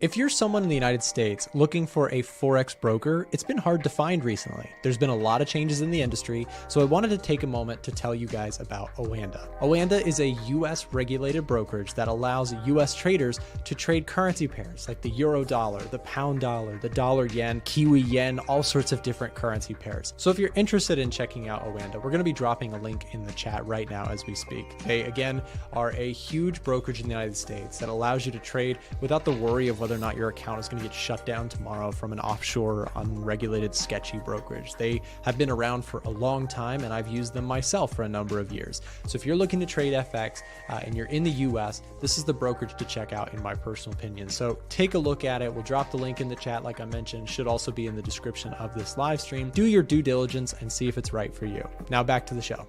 If you're someone in the United States looking for a Forex broker, it's been hard to find recently. There's been a lot of changes in the industry, so I wanted to take a moment to tell you guys about Oanda. Oanda is a US regulated brokerage that allows US traders to trade currency pairs like the euro dollar, the pound dollar, the dollar yen, Kiwi yen, all sorts of different currency pairs. So if you're interested in checking out Oanda, we're going to be dropping a link in the chat right now as we speak. They, again, are a huge brokerage in the United States that allows you to trade without the worry of whether or not your account is going to get shut down tomorrow from an offshore, unregulated, sketchy brokerage. They have been around for a long time, and I've used them myself for a number of years. So if you're looking to trade FX and you're in the US, this is the brokerage to check out in my personal opinion. So take a look at it. We'll drop the link in the chat, like I mentioned, should also be in the description of this live stream. Do your due diligence and see if it's right for you. Now back to the show.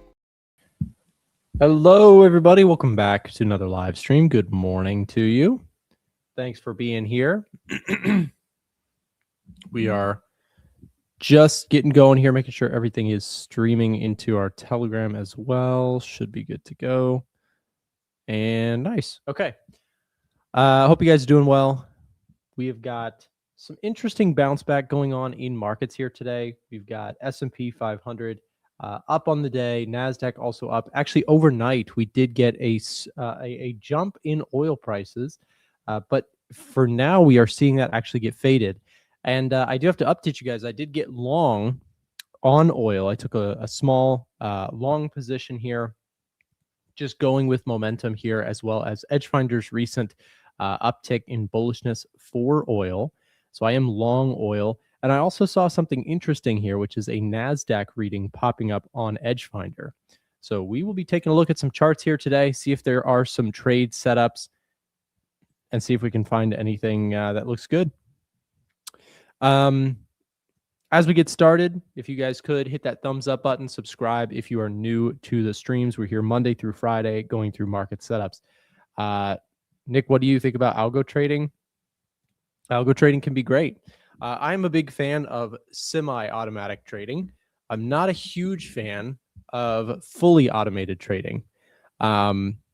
Hello, everybody. Welcome back to another live stream. Good morning to you. Thanks for being here. We are just getting going here, making sure everything is streaming into our Telegram as well. Should be good to go. And nice. Okay. Hope you guys are doing well. We have got some interesting bounce back going on in markets here today. We've got S&P 500 up on the day. Nasdaq also up. Actually, overnight, we did get a jump in oil prices. But for now, we are seeing that actually get faded. And I do have to update you guys. I did get long on oil. I took a small long position here, just going with momentum here, as well as Edgefinder's recent uptick in bullishness for oil. So I am long oil. And I also saw something interesting here, which is a Nasdaq reading popping up on Edgefinder. So we will be taking a look at some charts here today, see if there are some trade setups, and see if we can find anything that looks good. As we get started, if you guys could hit that thumbs up button, subscribe if you are new to the streams. We're here Monday through Friday going through market setups. Nick, what do you think about algo trading? Algo trading can be great. I'm a big fan of semi-automatic trading. I'm not a huge fan of fully automated trading.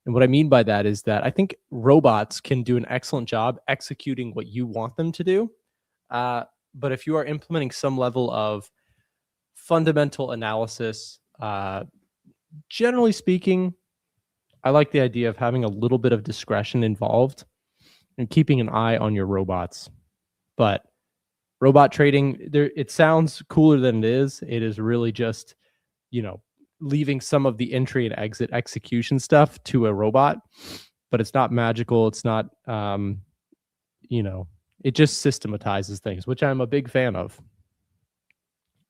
And what I mean by that is that I think robots can do an excellent job executing what you want them to do. But if you are implementing some level of fundamental analysis, generally speaking, I like the idea of having a little bit of discretion involved and keeping an eye on your robots. But robot trading, it sounds cooler than it is. It is really just, leaving some of the entry and exit execution stuff to a robot, but it's not magical. It's not, it just systematizes things, which I'm a big fan of.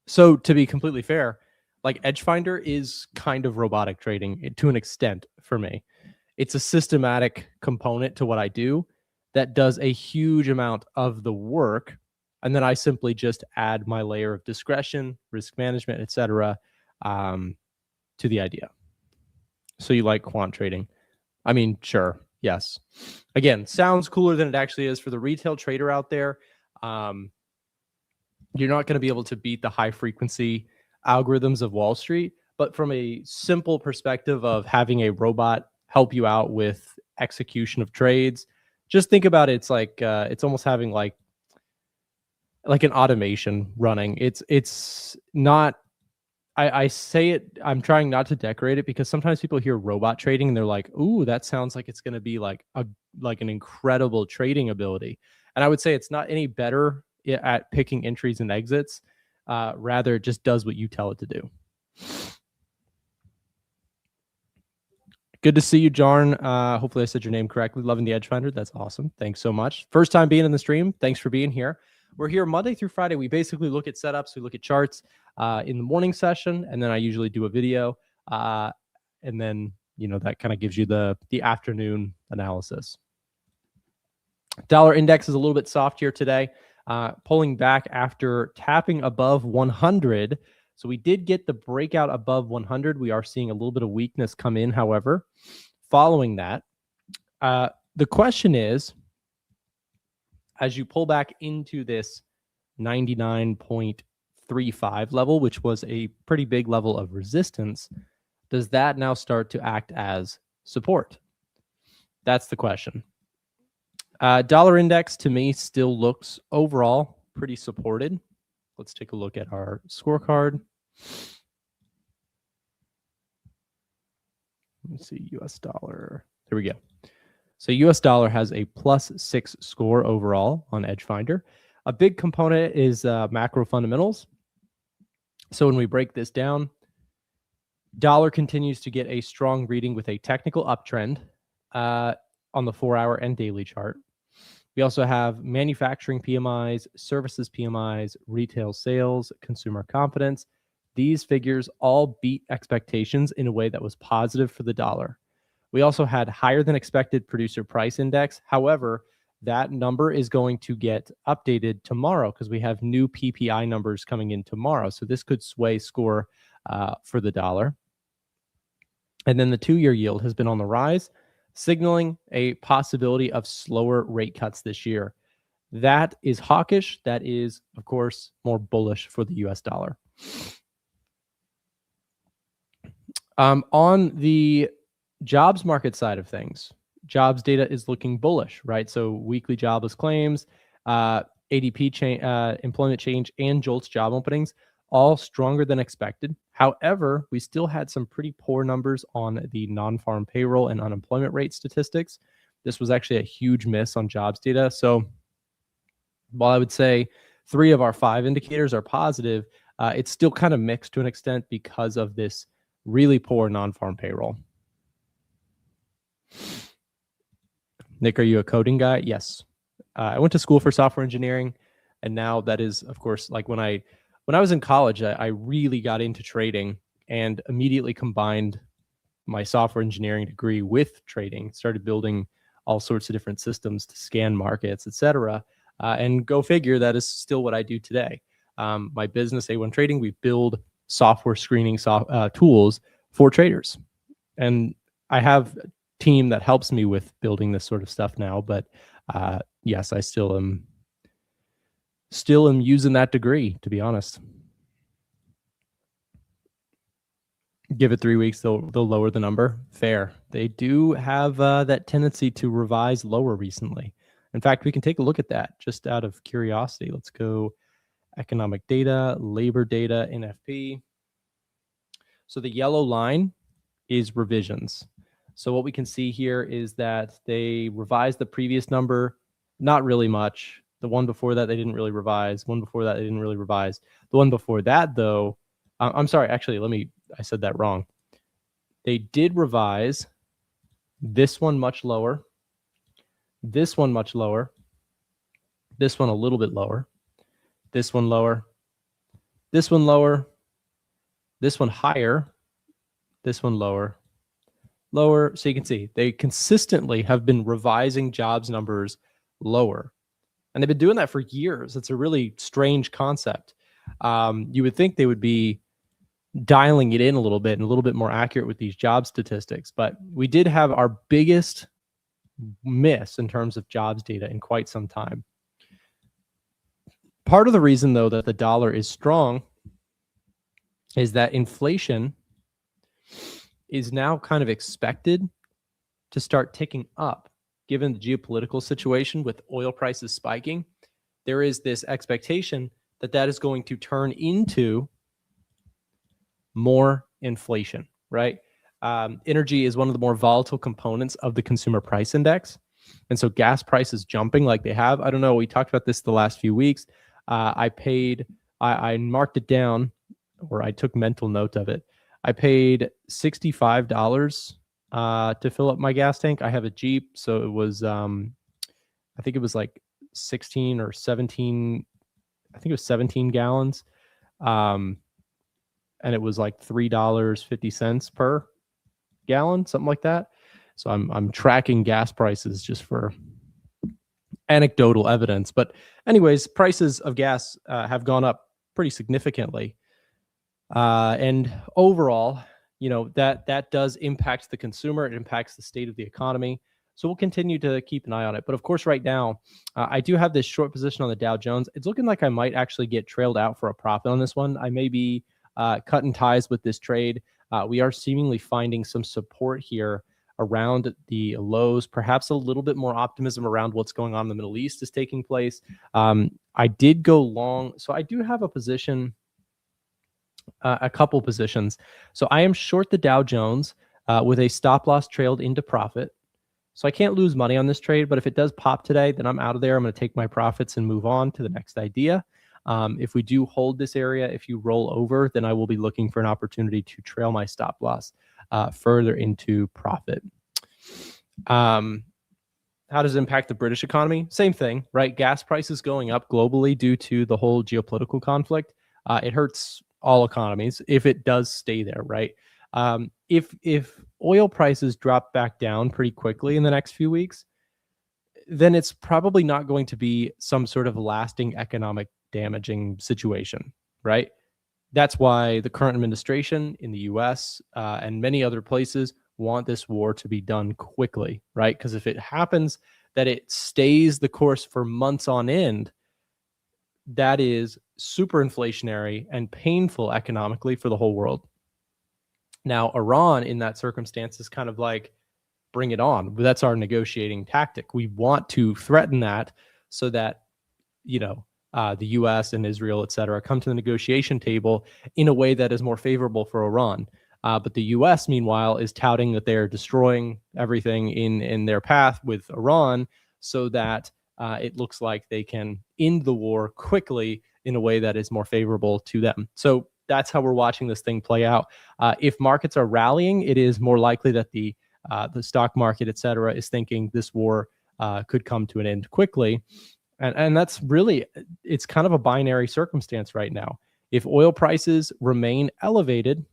So to be completely fair, like Edgefinder is kind of robotic trading to an extent for me. It's a systematic component to what I do that does a huge amount of the work. And then I simply just add my layer of discretion, risk management, etc., to the idea. So you like quant trading? I mean, sure. Yes. Again, sounds cooler than it actually is. For the retail trader out there, you're not going to be able to beat the high frequency algorithms of Wall Street. But from a simple perspective of having a robot help you out with execution of trades, just think about it. It's like it's almost having like an automation running. It's not. I say it, I'm trying not to decorate it because sometimes people hear robot trading and they're like, ooh, that sounds like it's going to be like an incredible trading ability. And I would say it's not any better at picking entries and exits. Rather, it just does what you tell it to do. Good to see you, Jarn. Hopefully I said your name correctly. Loving the Edgefinder. That's awesome. Thanks so much. First time being in the stream. Thanks for being here. We're here Monday through Friday. We basically look at setups. We look at charts in the morning session, and then I usually do a video. And then, that kind of gives you the afternoon analysis. Dollar index is a little bit soft here today, pulling back after tapping above 100. So we did get the breakout above 100. We are seeing a little bit of weakness come in, however, following that. The question is, as you pull back into this 99.35 level, which was a pretty big level of resistance, does that now start to act as support? That's the question. Dollar index to me still looks overall pretty supported. Let's take a look at our scorecard. Let's see, US dollar. There we go. So US dollar has a +6 score overall on Edgefinder. A big component is macro fundamentals. So when we break this down, dollar continues to get a strong reading with a technical uptrend on the 4-hour and daily chart. We also have manufacturing PMIs, services PMIs, retail sales, consumer confidence. These figures all beat expectations in a way that was positive for the dollar. We also had higher than expected producer price index. However, that number is going to get updated tomorrow because we have new PPI numbers coming in tomorrow. So this could sway score for the dollar. And then the 2-year yield has been on the rise, signaling a possibility of slower rate cuts this year. That is hawkish. That is, of course, more bullish for the US dollar. On the jobs market side of things, jobs data is looking bullish, right? So weekly jobless claims, ADP employment change, and JOLTS job openings, all stronger than expected. However, we still had some pretty poor numbers on the non-farm payroll and unemployment rate statistics. This was actually a huge miss on jobs data. So while I would say 3 of our 5 indicators are positive, it's still kind of mixed to an extent because of this really poor non-farm payroll. Nick, are you a coding guy? Yes. I went to school for software engineering, and now that is, of course, like when I was in college, I really got into trading and immediately combined my software engineering degree with trading, started building all sorts of different systems to scan markets, etc. And go figure, that is still what I do today. My business, A1 Trading, we build software screening tools for traders. And I have a team that helps me with building this sort of stuff now. But yes, I still am using that degree, to be honest. Give it 3 weeks, they'll lower the number. Fair. They do have that tendency to revise lower recently. In fact, we can take a look at that just out of curiosity. Let's go economic data, labor data, NFP. So the yellow line is revisions. So what we can see here is that they revised the previous number, not really much. The one before that, they didn't really revise. One before that, they didn't really revise. The one before that, though, I'm sorry, actually, I said that wrong. They did revise this one much lower, this one much lower, this one a little bit lower, this one lower, this one lower, this one higher, this one lower, lower. So you can see they consistently have been revising jobs numbers lower. And they've been doing that for years. It's a really strange concept. You would think they would be dialing it in a little bit and a little bit more accurate with these job statistics. But we did have our biggest miss in terms of jobs data in quite some time. Part of the reason, though, that the dollar is strong is that inflation is now kind of expected to start ticking up. Given the geopolitical situation with oil prices spiking, there is this expectation that that is going to turn into more inflation, right? Energy is one of the more volatile components of the consumer price index. And so gas prices jumping like they have, I don't know, we talked about this the last few weeks. I marked it down, or I took mental note of it. I paid $65 to fill up my gas tank. I have a Jeep, so it was, I think it was like 16 or 17, I think it was 17 gallons. And it was like $3.50 per gallon, something like that. So I'm tracking gas prices just for anecdotal evidence. But anyways, prices of gas have gone up pretty significantly. And overall, you know, that does impact the consumer. It impacts the state of the economy. So we'll continue to keep an eye on it. But of course, right now, I do have this short position on the Dow Jones. It's looking like I might actually get trailed out for a profit on this one. I may be cutting ties with this trade. We are seemingly finding some support here around the lows, perhaps a little bit more optimism around what's going on in the Middle East is taking place. I did go long, so I do have a position, a couple positions. So I am short the Dow Jones with a stop loss trailed into profit. So I can't lose money on this trade, but if it does pop today, then I'm out of there. I'm going to take my profits and move on to the next idea. If we do hold this area, if you roll over, then I will be looking for an opportunity to trail my stop loss further into profit. How does it impact the British economy? Same thing, right? Gas prices going up globally due to the whole geopolitical conflict. It hurts all economies if it does stay there, right? If oil prices drop back down pretty quickly in the next few weeks, then it's probably not going to be some sort of lasting economic damaging situation, right? That's why the current administration in the US and many other places want this war to be done quickly, right? Because if it happens that it stays the course for months on end, that is super inflationary and painful economically for the whole world. Now, Iran in that circumstance is kind of like, bring it on. That's our negotiating tactic. We want to threaten that so that, the US and Israel, et cetera, come to the negotiation table in a way that is more favorable for Iran. But the US, meanwhile, is touting that they're destroying everything in their path with Iran so that it looks like they can end the war quickly in a way that is more favorable to them. So that's how we're watching this thing play out. If markets are rallying, it is more likely that the stock market, et cetera, is thinking this war could come to an end quickly. And that's really, it's kind of a binary circumstance right now. If oil prices remain elevated,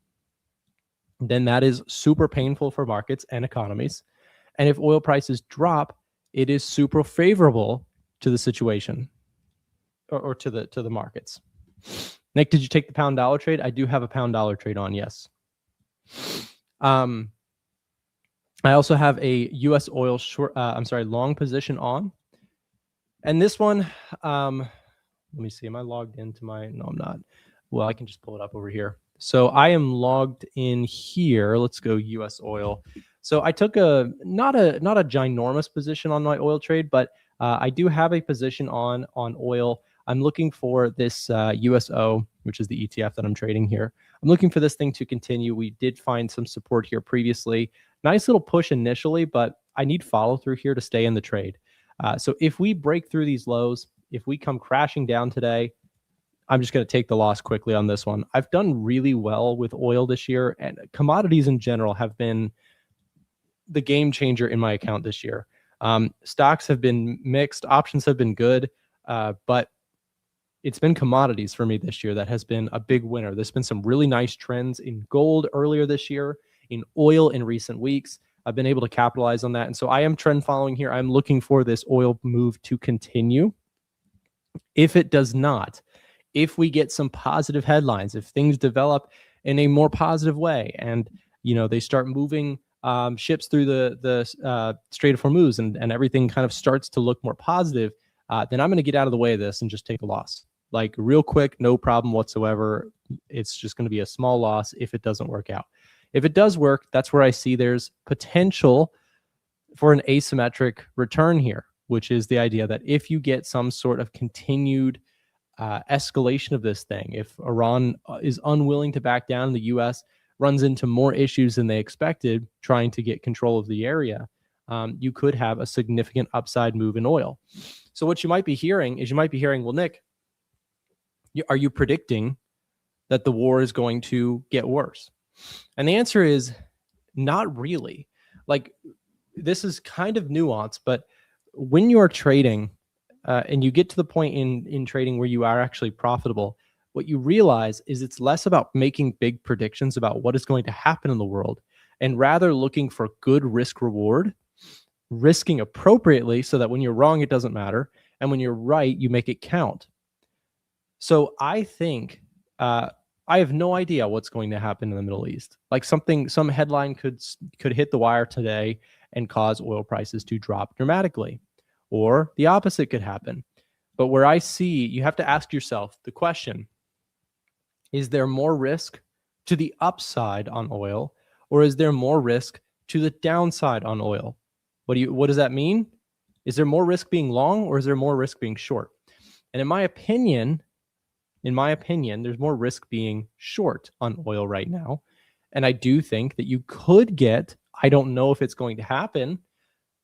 then that is super painful for markets and economies. And if oil prices drop, it is super favorable to the situation or to the markets. Nick, did you take the pound dollar trade? I do have a pound dollar trade on, yes. I also have a US oil long position on. And this one, let me see, am I logged into my, no, I'm not. Well, I can just pull it up over here. So I am logged in here. Let's go US oil. So I took not a ginormous position on my oil trade, but I do have a position on oil. I'm looking for this USO, which is the ETF that I'm trading here. I'm looking for this thing to continue. We did find some support here previously. Nice little push initially, but I need follow through here to stay in the trade. So if we break through these lows, if we come crashing down today, I'm just going to take the loss quickly on this one. I've done really well with oil this year, and commodities in general have been the game changer in my account this year. Stocks have been mixed, options have been good, but it's been commodities for me this year that has been a big winner. There's been some really nice trends in gold earlier this year, in oil in recent weeks. I've been able to capitalize on that. And so I am trend following here. I'm looking for this oil move to continue. If it does not, if we get some positive headlines, if things develop in a more positive way and, they start moving ships through the Strait of Hormuz and everything kind of starts to look more positive, then I'm going to get out of the way of this and just take a loss. Like real quick, no problem whatsoever. It's just going to be a small loss if it doesn't work out. If it does work, that's where I see there's potential for an asymmetric return here, which is the idea that if you get some sort of continued escalation of this thing, if Iran is unwilling to back down, the U.S. runs into more issues than they expected trying to get control of the area, you could have a significant upside move in oil. So what you might be hearing is well, Nick, are you predicting that the war is going to get worse? And the answer is not really. Like, this is kind of nuanced, but when you are trading and you get to the point in trading where you are actually profitable, what you realize is it's less about making big predictions about what is going to happen in the world and rather looking for good risk reward, risking appropriately so that when you're wrong, it doesn't matter. And when you're right, you make it count. So I think I have no idea what's going to happen in the Middle East. Like some headline could hit the wire today and cause oil prices to drop dramatically, or the opposite could happen. But where I see, you have to ask yourself the question, is there more risk to the upside on oil, or is there more risk to the downside on oil. What does that mean? Is there more risk being long or is there more risk being short? And in my opinion, there's more risk being short on oil right now. And I do think that you could get, I don't know if it's going to happen,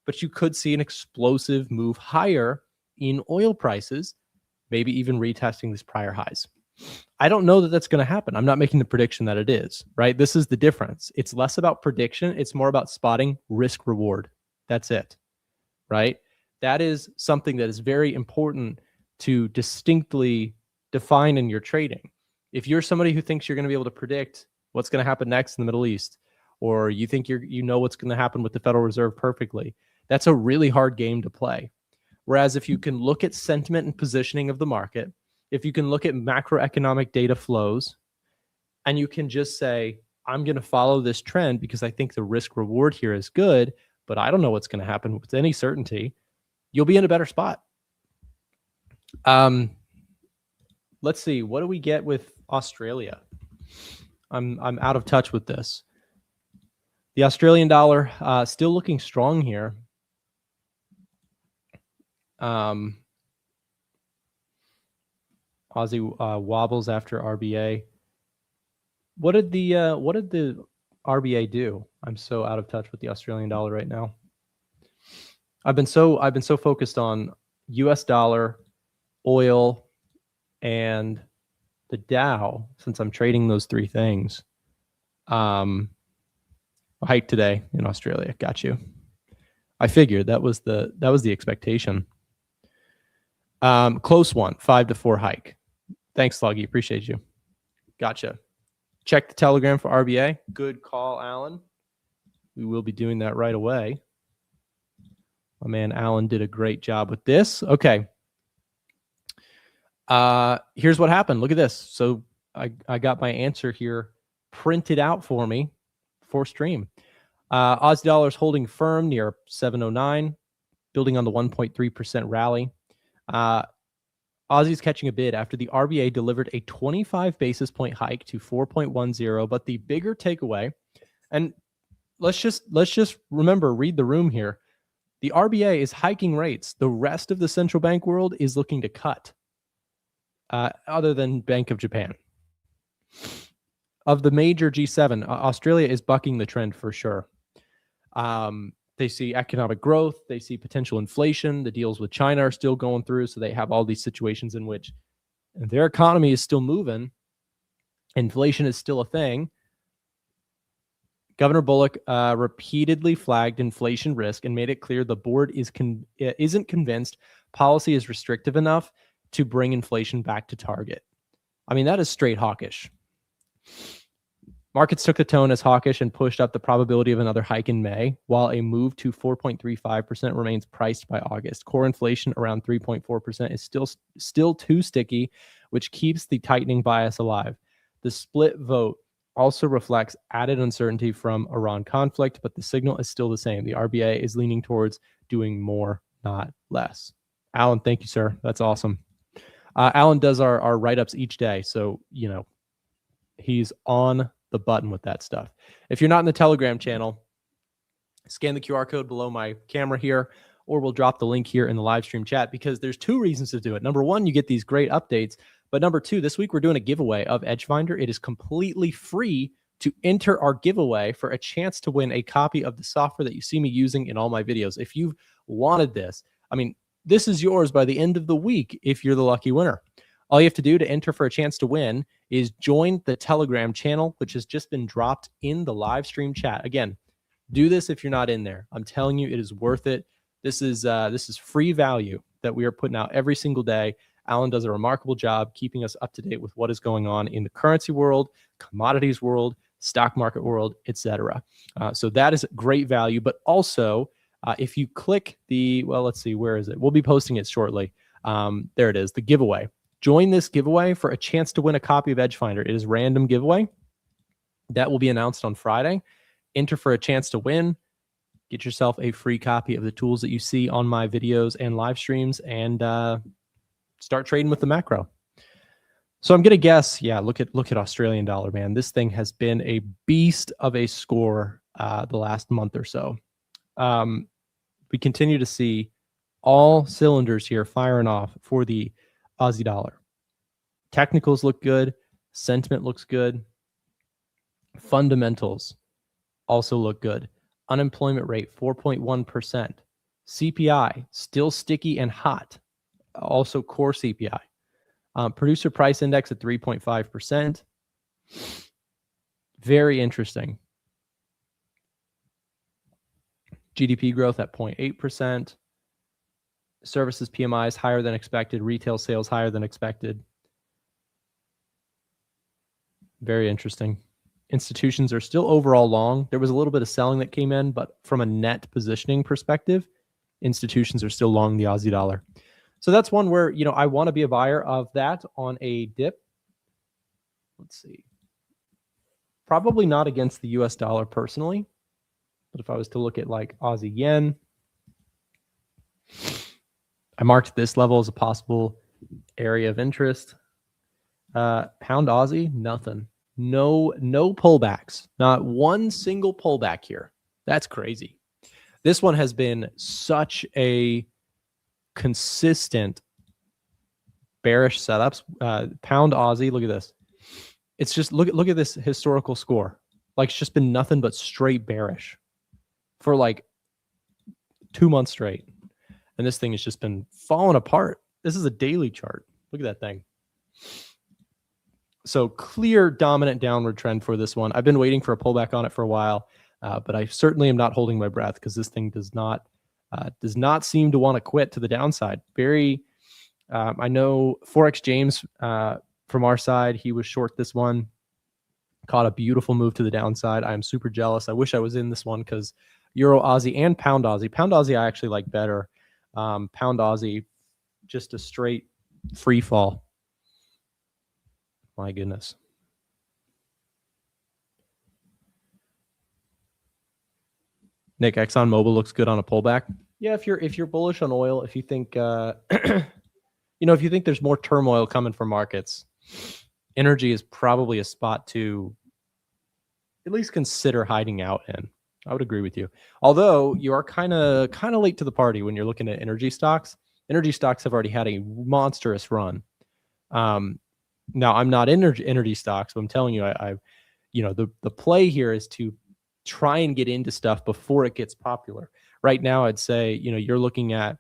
but you could see an explosive move higher in oil prices, maybe even retesting these prior highs. I don't know that that's going to happen. I'm not making the prediction that it is, right? This is the difference. It's less about prediction. It's more about spotting risk reward. That's it, right? That is something that is very important to distinctly define in your trading. If you're somebody who thinks you're going to be able to predict what's going to happen next in the Middle East, or you think you know what's going to happen with the Federal Reserve perfectly, that's a really hard game to play. Whereas if you can look at sentiment and positioning of the market, if you can look at macroeconomic data flows, and you can just say, I'm going to follow this trend because I think the risk reward here is good, but I don't know what's going to happen with any certainty, you'll be in a better spot. Let's see, what do we get with Australia? I'm out of touch with this. The Australian dollar still looking strong here. Aussie wobbles after RBA. What did the RBA do? I'm so out of touch with the Australian dollar right now. I've been so focused on US dollar, oil, and the Dow since I'm trading those three things. A hike today in Australia. Got you. I figured that was the expectation. Close one, 5-4 hike. Thanks, Sluggy. Appreciate you. Gotcha. Check the Telegram for RBA. Good call, Alan. We will be doing that right away. My man Alan did a great job with this. Okay. Here's what happened. Look at this. So I got my answer here printed out for me for stream. Aussie dollars holding firm near 709, building on the 1.3% rally. Aussie's catching a bid after the RBA delivered a 25 basis point hike to 4.10. But the bigger takeaway, and let's just remember, read the room here. The RBA is hiking rates. The rest of the central bank world is looking to cut, other than Bank of Japan. Of the major G7, Australia is bucking the trend for sure. They see economic growth. They see potential inflation. The deals with China are still going through. So they have all these situations in which their economy is still moving. Inflation is still a thing. Governor Bullock repeatedly flagged inflation risk and made it clear the board isn't convinced policy is restrictive enough to bring inflation back to target. I mean, that is straight hawkish. Markets took the tone as hawkish and pushed up the probability of another hike in May, while a move to 4.35% remains priced by August. Core inflation around 3.4% is still too sticky, which keeps the tightening bias alive. The split vote also reflects added uncertainty from Iran conflict, but the signal is still the same. The RBA is leaning towards doing more, not less. Alan, thank you, sir. That's awesome. Alan does our write-ups each day, so he's on the button with that stuff. If you're not in the Telegram channel, scan the QR code below my camera here, or we'll drop the link here in the live stream chat, because there's two reasons to do it. Number one, you get these great updates. But number two, this week we're doing a giveaway of Edgefinder. It is completely free to enter our giveaway for a chance to win a copy of the software that you see me using in all my videos. If you've wanted this, this is yours by the end of the week if you're the lucky winner. All you have to do to enter for a chance to win is join the Telegram channel, which has just been dropped in the live stream chat. Again, do this if you're not in there. I'm telling you, it is worth it. This is free value that we are putting out every single day. Alan does a remarkable job keeping us up to date with what is going on in the currency world, commodities world, stock market world, etc. So that is great value. But also, if you click let's see, where is it? We'll be posting it shortly. There it is, the giveaway. Join this giveaway for a chance to win a copy of Edgefinder. It is a random giveaway. That will be announced on Friday. Enter for a chance to win. Get yourself a free copy of the tools that you see on my videos and live streams, and start trading with the macro. So I'm going to guess, look at Australian dollar, man. This thing has been a beast of a score the last month or so. We continue to see all cylinders here firing off for the Aussie dollar. Technicals look good. Sentiment looks good. Fundamentals also look good. Unemployment rate, 4.1%. CPI, still sticky and hot. Also core CPI. Producer price index at 3.5%. Very interesting. GDP growth at 0.8%. Services PMI is higher than expected. Retail sales higher than expected. Very interesting. Institutions are still overall long. There was a little bit of selling that came in, but from a net positioning perspective, institutions are still long the Aussie dollar. So that's one where, I want to be a buyer of that on a dip. Let's see. Probably not against the US dollar personally, but if I was to look at like Aussie yen, I marked this level as a possible area of interest. Pound Aussie, nothing. No pullbacks. Not one single pullback here. That's crazy. This one has been such a consistent bearish setups. Pound Aussie, look at this. It's just look at this historical score. Like it's just been nothing but straight bearish for like 2 months straight. And this thing has just been falling apart. This is a daily chart. Look at that thing. So clear dominant downward trend for this one. I've been waiting for a pullback on it for a while, but I certainly am not holding my breath because this thing does not seem to want to quit to the downside. I know Forex James from our side, he was short this one, caught a beautiful move to the downside. I am super jealous. I wish I was in this one because Euro Aussie and Pound Aussie I actually like better. Pound Aussie, just a straight free fall. My goodness. Nick, ExxonMobil looks good on a pullback. Yeah, if you're bullish on oil, if you think if you think there's more turmoil coming from markets, energy is probably a spot to at least consider hiding out in. I would agree with you. Although you are kind of late to the party when you're looking at energy stocks. Energy stocks have already had a monstrous run. Now I'm not in energy stocks, but I'm telling you, the play here is to try and get into stuff before it gets popular. Right now, I'd say, you're looking at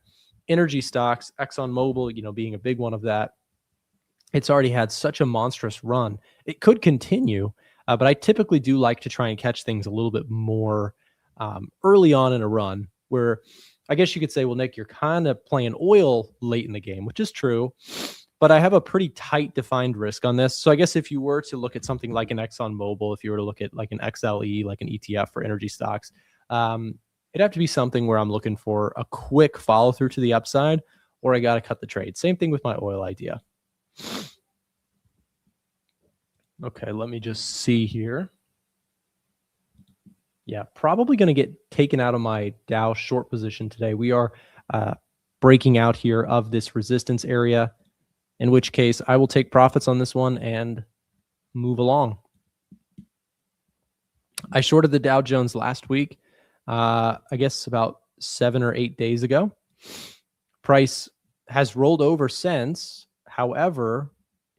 energy stocks, ExxonMobil, being a big one of that. It's already had such a monstrous run. It could continue, but I typically do like to try and catch things a little bit more early on in a run, where I guess you could say, well, Nick, you're kind of playing oil late in the game, which is true. But I have a pretty tight defined risk on this. So I guess if you were to look at something like an ExxonMobil, if you were to look at like an XLE, like an ETF for energy stocks, it'd have to be something where I'm looking for a quick follow through to the upside, or I got to cut the trade. Same thing with my oil idea. Okay, let me just see here. Yeah, probably going to get taken out of my Dow short position today. We are breaking out here of this resistance area, in which case I will take profits on this one and move along. I shorted the Dow Jones last week, I guess about 7 or 8 days ago. Price has rolled over since. However,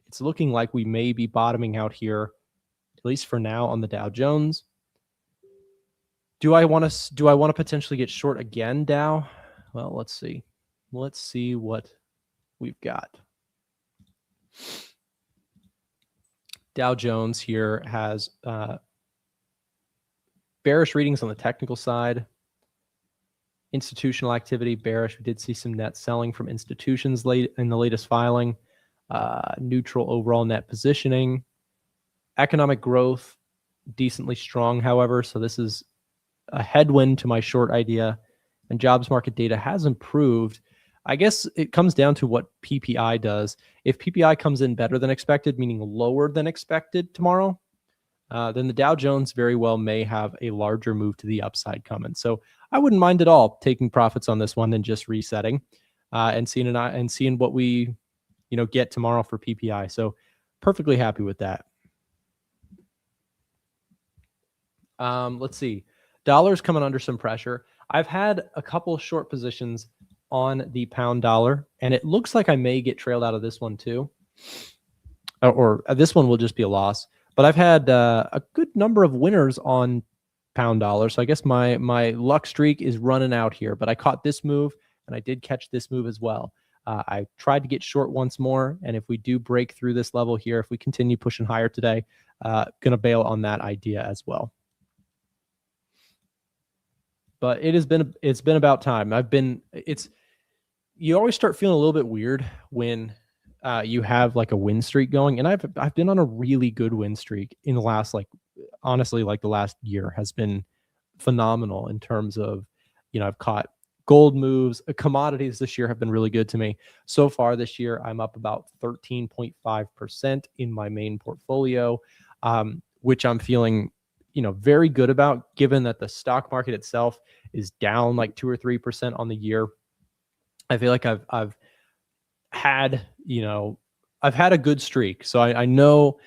it's looking like we may be bottoming out here, at least for now, on the Dow Jones. Do I want to potentially get short again, Dow? Well, let's see. Let's see what we've got. Dow Jones here has bearish readings on the technical side. Institutional activity bearish. We did see some net selling from institutions late in the latest filing. Neutral overall net positioning. Economic growth decently strong, however, so this is a headwind to my short idea. And jobs market data has improved. I guess it comes down to what PPI does. If PPI comes in better than expected, meaning lower than expected tomorrow, then the Dow Jones very well may have a larger move to the upside coming. So I wouldn't mind at all taking profits on this one and just resetting and seeing what we get tomorrow for PPI. So perfectly happy with that. Let's see. Dollar's coming under some pressure. I've had a couple short positions on the pound dollar, and it looks like I may get trailed out of this one too. Or this one will just be a loss. But I've had a good number of winners on pound dollar. So I guess my luck streak is running out here. But I caught this move, and I did catch this move as well. I tried to get short once more. And if we do break through this level here, if we continue pushing higher today, going to bail on that idea as well. But it's been about time. You always start feeling a little bit weird when you have like a win streak going, and I've been on a really good win streak in the last, like, honestly, like the last year has been phenomenal in terms of, I've caught gold moves. Commodities this year have been really good to me. So far this year, I'm up about 13.5% in my main portfolio, which I'm feeling, very good about, given that the stock market itself is down like 2 or 3% on the year. I feel like I've had a good streak. So I know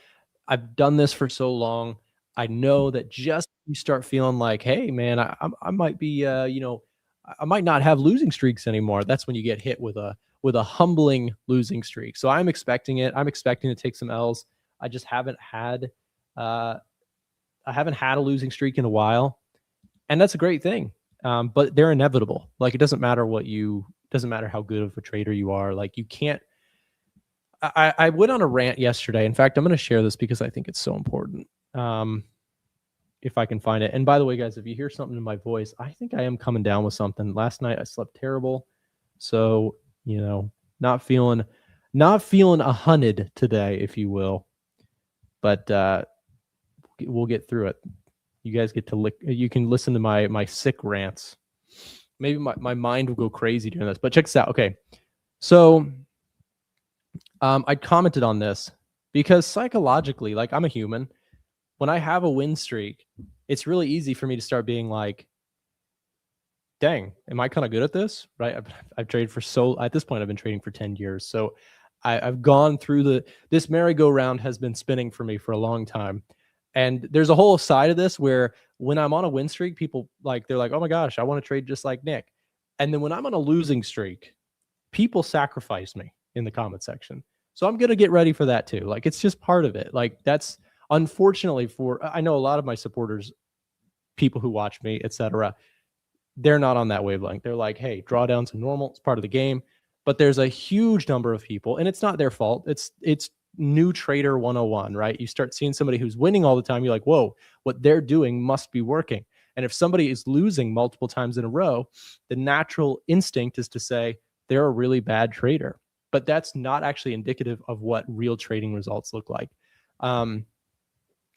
I've done this for so long. I know that just you start feeling like, hey man, I might be, I might not have losing streaks anymore. That's when you get hit with a humbling losing streak. So I'm expecting it. I'm expecting to take some L's. I just haven't had, a losing streak in a while, and that's a great thing. But they're inevitable. Like, it doesn't matter how good of a trader you are. Like, you can't. I went on a rant yesterday. In fact, I'm going to share this because I think it's so important. If I can find it. And by the way, guys, if you hear something in my voice, I think I am coming down with something. Last night I slept terrible. So, not feeling 100 today, if you will. But we'll get through it. You guys get to you can listen to my sick rants. Maybe my mind will go crazy doing this, but check this out. Okay. So I commented on this because psychologically, like, I'm a human. When I have a win streak, it's really easy for me to start being like, dang, am I kind of good at this? Right. I've traded at this point, I've been trading for 10 years. So I've gone through this merry-go-round has been spinning for me for a long time. And there's a whole side of this where when I'm on a win streak, people they're like, oh my gosh, I want to trade just like Nick. And then when I'm on a losing streak, people sacrifice me in the comment section. So I'm going to get ready for that too. Like, it's just part of it. Like, that's unfortunately I know a lot of my supporters, people who watch me, etc., they're not on that wavelength. They're like, hey, drawdowns are normal. It's part of the game. But there's a huge number of people, and it's not their fault. It's new trader 101, right? You start seeing somebody who's winning all the time. You're like, whoa, what they're doing must be working. And if somebody is losing multiple times in a row, the natural instinct is to say they're a really bad trader. But that's not actually indicative of what real trading results look like.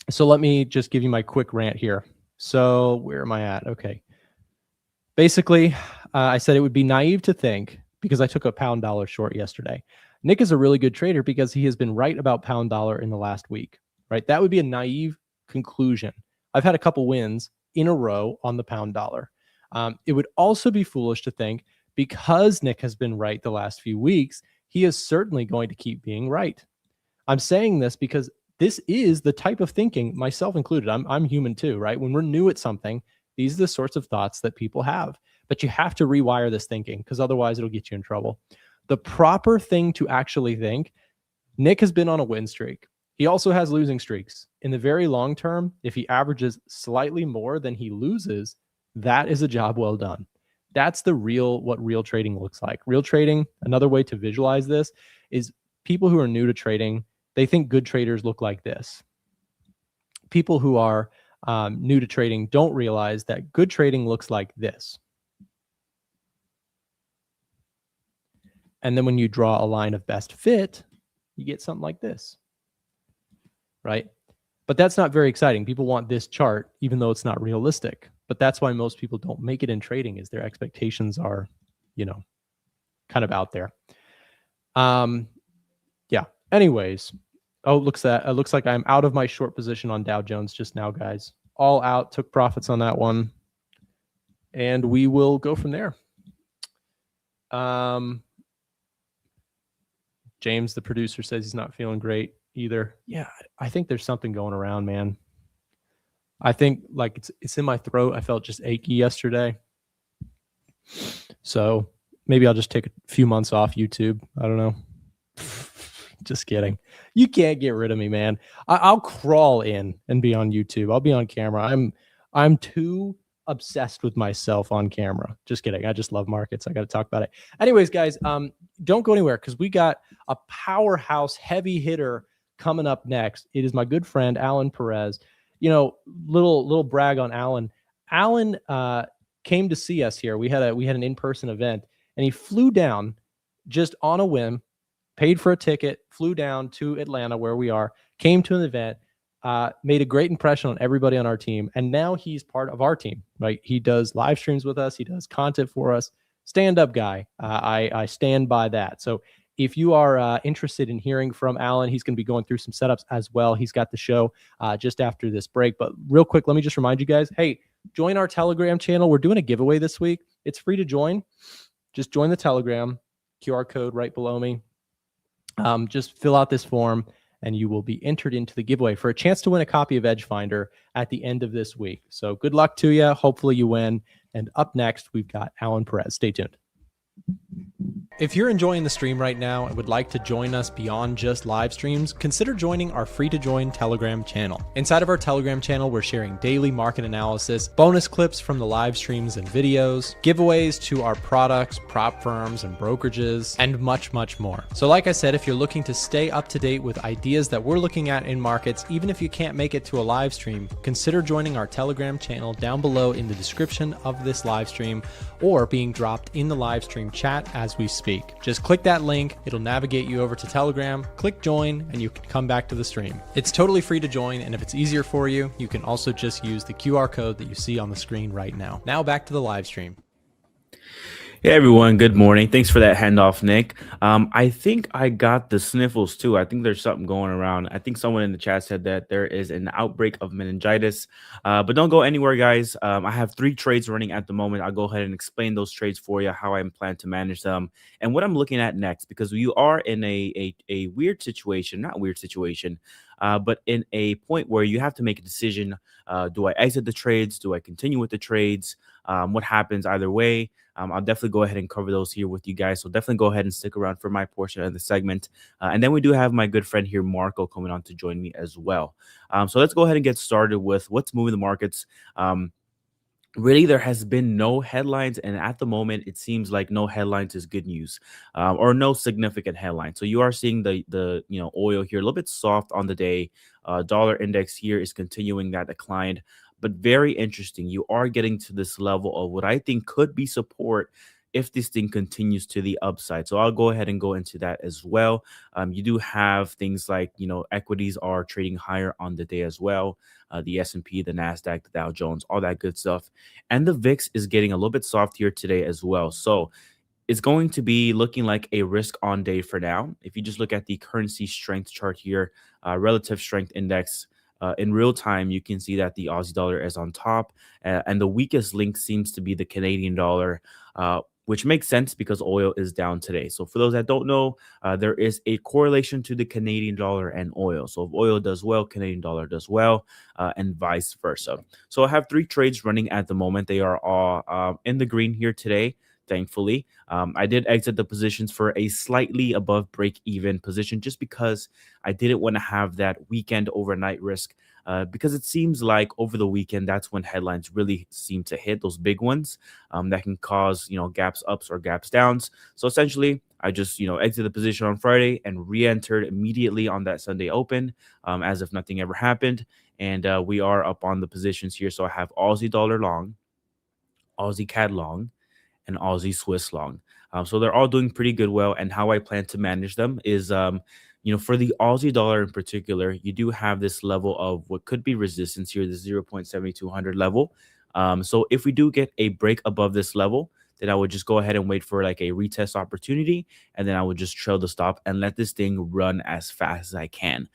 So let me just give you my quick rant here. So where am I at? Okay. Basically, I said it would be naive to think, because I took a pound dollar short yesterday, Nick is a really good trader because he has been right about pound dollar in the last week, right? That would be a naive conclusion. I've had a couple wins in a row on the pound dollar. It would also be foolish to think because Nick has been right the last few weeks, he is certainly going to keep being right. I'm saying this because this is the type of thinking, myself included. I'm human too, right? When we're new at something, these are the sorts of thoughts that people have. But you have to rewire this thinking because otherwise it'll get you in trouble. The proper thing to actually think, Nick has been on a win streak. He also has losing streaks. In the very long term, if he averages slightly more than he loses, that is a job well done. That's what real trading looks like. Real trading, another way to visualize this is people who are new to trading, they think good traders look like this. People who are new to trading don't realize that good trading looks like this. And then when you draw a line of best fit, you get something like this, right? But that's not very exciting. People want this chart, even though it's not realistic. But that's why most people don't make it in trading, is their expectations are, kind of out there. Yeah. Anyways, it looks like I'm out of my short position on Dow Jones just now, guys. All out, took profits on that one, and we will go from there. James, the producer, says he's not feeling great either. Yeah, I think there's something going around, man. I think like it's in my throat. I felt just achy yesterday. So maybe I'll just take a few months off YouTube. I don't know. Just kidding. You can't get rid of me, man. I'll crawl in and be on YouTube. I'll be on camera. I'm too obsessed with myself on camera. Just kidding. I just love markets. I got to talk about it. Anyways, guys, don't go anywhere because we got a powerhouse heavy hitter coming up next. It is my good friend Alan Perez. You know, little brag on Alan. Alan came to see us here. We had an in-person event, and he flew down just on a whim, paid for a ticket, flew down to Atlanta where we are, came to an event, made a great impression on everybody on our team, and now he's part of our team. Right? He does live streams with us. He does content for us. Stand-up guy. I stand by that. So if you are interested in hearing from Alan, he's going to be going through some setups as well. He's got the show just after this break. But real quick, let me just remind you guys, hey, join our Telegram channel. We're doing a giveaway this week. It's free to join. Just join the Telegram. QR code right below me. Just fill out this form and you will be entered into the giveaway for a chance to win a copy of Edge Finder at the end of this week. So good luck to you. Hopefully you win. And up next, we've got Alan Perez. Stay tuned. If you're enjoying the stream right now and would like to join us beyond just live streams, consider joining our free-to-join Telegram channel. Inside of our Telegram channel, we're sharing daily market analysis, bonus clips from the live streams and videos, giveaways to our products, prop firms, and brokerages, and much, much more. So like I said, if you're looking to stay up to date with ideas that we're looking at in markets, even if you can't make it to a live stream, consider joining our Telegram channel down below in the description of this live stream or being dropped in the live stream chat as we speak. Just click that link, it'll navigate you over to Telegram, click join, and you can come back to the stream. It's totally free to join, and if it's easier for you, you can also just use the QR code that you see on the screen right now. Now back to the live stream. Hey everyone, good morning. Thanks for that handoff, Nick. I think I got the sniffles too. I think there's something going around. I think someone in the chat said that there is an outbreak of meningitis, but don't go anywhere, guys. I have 3 trades running at the moment. I'll go ahead and explain those trades for you, how I plan to manage them, and what I'm looking at next, because you are in a weird situation, not weird situation, but in a point where you have to make a decision. Do I exit the trades? Do I continue with the trades? What happens either way? I'll definitely go ahead and cover those here with you guys. So definitely go ahead and stick around for my portion of the segment. And then we do have my good friend here, Marco, coming on to join me as well. So let's go ahead and get started with what's moving the markets. Really, there has been no headlines, and at the moment, it seems like no headlines is good news, or no significant headlines. So you are seeing the oil here a little bit soft on the day. Dollar index here is continuing that decline, but very interesting. You are getting to this level of what I think could be support if this thing continues to the upside. So I'll go ahead and go into that as well. You do have things like, equities are trading higher on the day as well. The S&P, the Nasdaq, the Dow Jones, all that good stuff. And the VIX is getting a little bit soft here today as well. So it's going to be looking like a risk on day for now. If you just look at the currency strength chart here, relative strength index, in real time, you can see that the Aussie dollar is on top, and the weakest link seems to be the Canadian dollar, which makes sense because oil is down today. So for those that don't know, there is a correlation to the Canadian dollar and oil. So if oil does well, Canadian dollar does well, and vice versa. So I have 3 trades running at the moment. They are all in the green here today, thankfully. I did exit the positions for a slightly above break-even position just because I didn't want to have that weekend overnight risk, because it seems like over the weekend, that's when headlines really seem to hit, those big ones that can cause, gaps ups or gaps downs. So essentially, I just, exited the position on Friday and re-entered immediately on that Sunday open, as if nothing ever happened. And we are up on the positions here. So I have Aussie dollar long, Aussie CAD long, and Aussie Swiss long. So they're all doing pretty good well. And how I plan to manage them is, for the Aussie dollar in particular, you do have this level of what could be resistance here, the 0.7200 level. So if we do get a break above this level, then I would just go ahead and wait for like a retest opportunity, and then I would just trail the stop and let this thing run as fast as I can.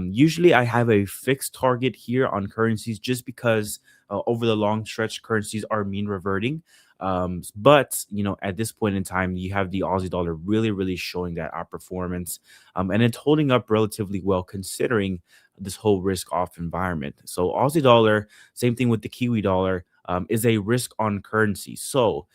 Usually I have a fixed target here on currencies just because over the long stretch, currencies are mean reverting. But at this point in time, you have the Aussie dollar really showing that outperformance, and it's holding up relatively well considering this whole risk off environment. So Aussie dollar, same thing with the Kiwi dollar, is a risk on currency. So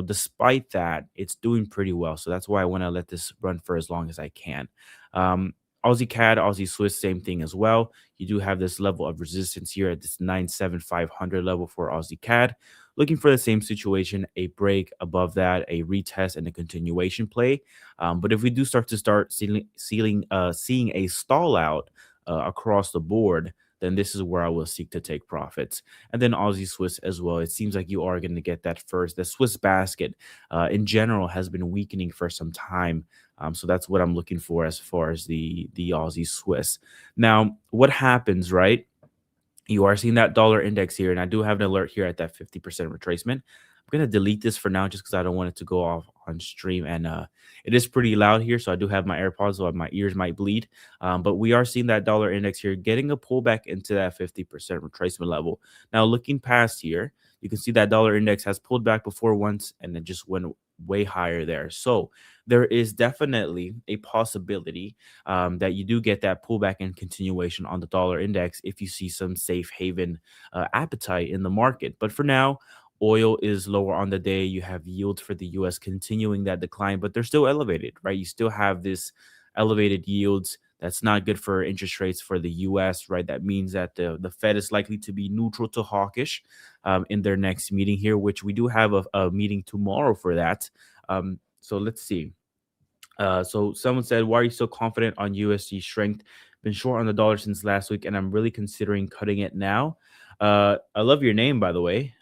despite that, it's doing pretty well. So that's why I want to let this run for as long as I can. Um, Aussie CAD, Aussie Swiss, same thing as well. You do have this level of resistance here at this 97500 level for Aussie CAD. Looking for the same situation, a break above that, a retest, and a continuation play. But if we do start seeing a stall out across the board, then this is where I will seek to take profits. And then Aussie Swiss as well. It seems like you are going to get that first. The Swiss basket in general has been weakening for some time. So that's what I'm looking for as far as the Aussie Swiss. Now, what happens, right? You are seeing that dollar index here, and I do have an alert here at that 50% retracement. I'm going to delete this for now just because I don't want it to go off on stream, and it is pretty loud here, so I do have my AirPods, so my ears might bleed. But we are seeing that dollar index here getting a pullback into that 50% retracement level. Now, looking past here, you can see that dollar index has pulled back before once and then just went way higher there. So there is definitely a possibility that you do get that pullback and continuation on the dollar index if you see some safe haven appetite in the market. But for now, oil is lower on the day. You have yields for the US continuing that decline, but they're still elevated, right? You still have this elevated yields. That's not good for interest rates for the US, right? That means that the Fed is likely to be neutral to hawkish in their next meeting here, which we do have a meeting tomorrow for that. So let's see. So someone said, why are you so confident on USD strength? Been short on the dollar since last week, and I'm really considering cutting it now. I love your name, by the way.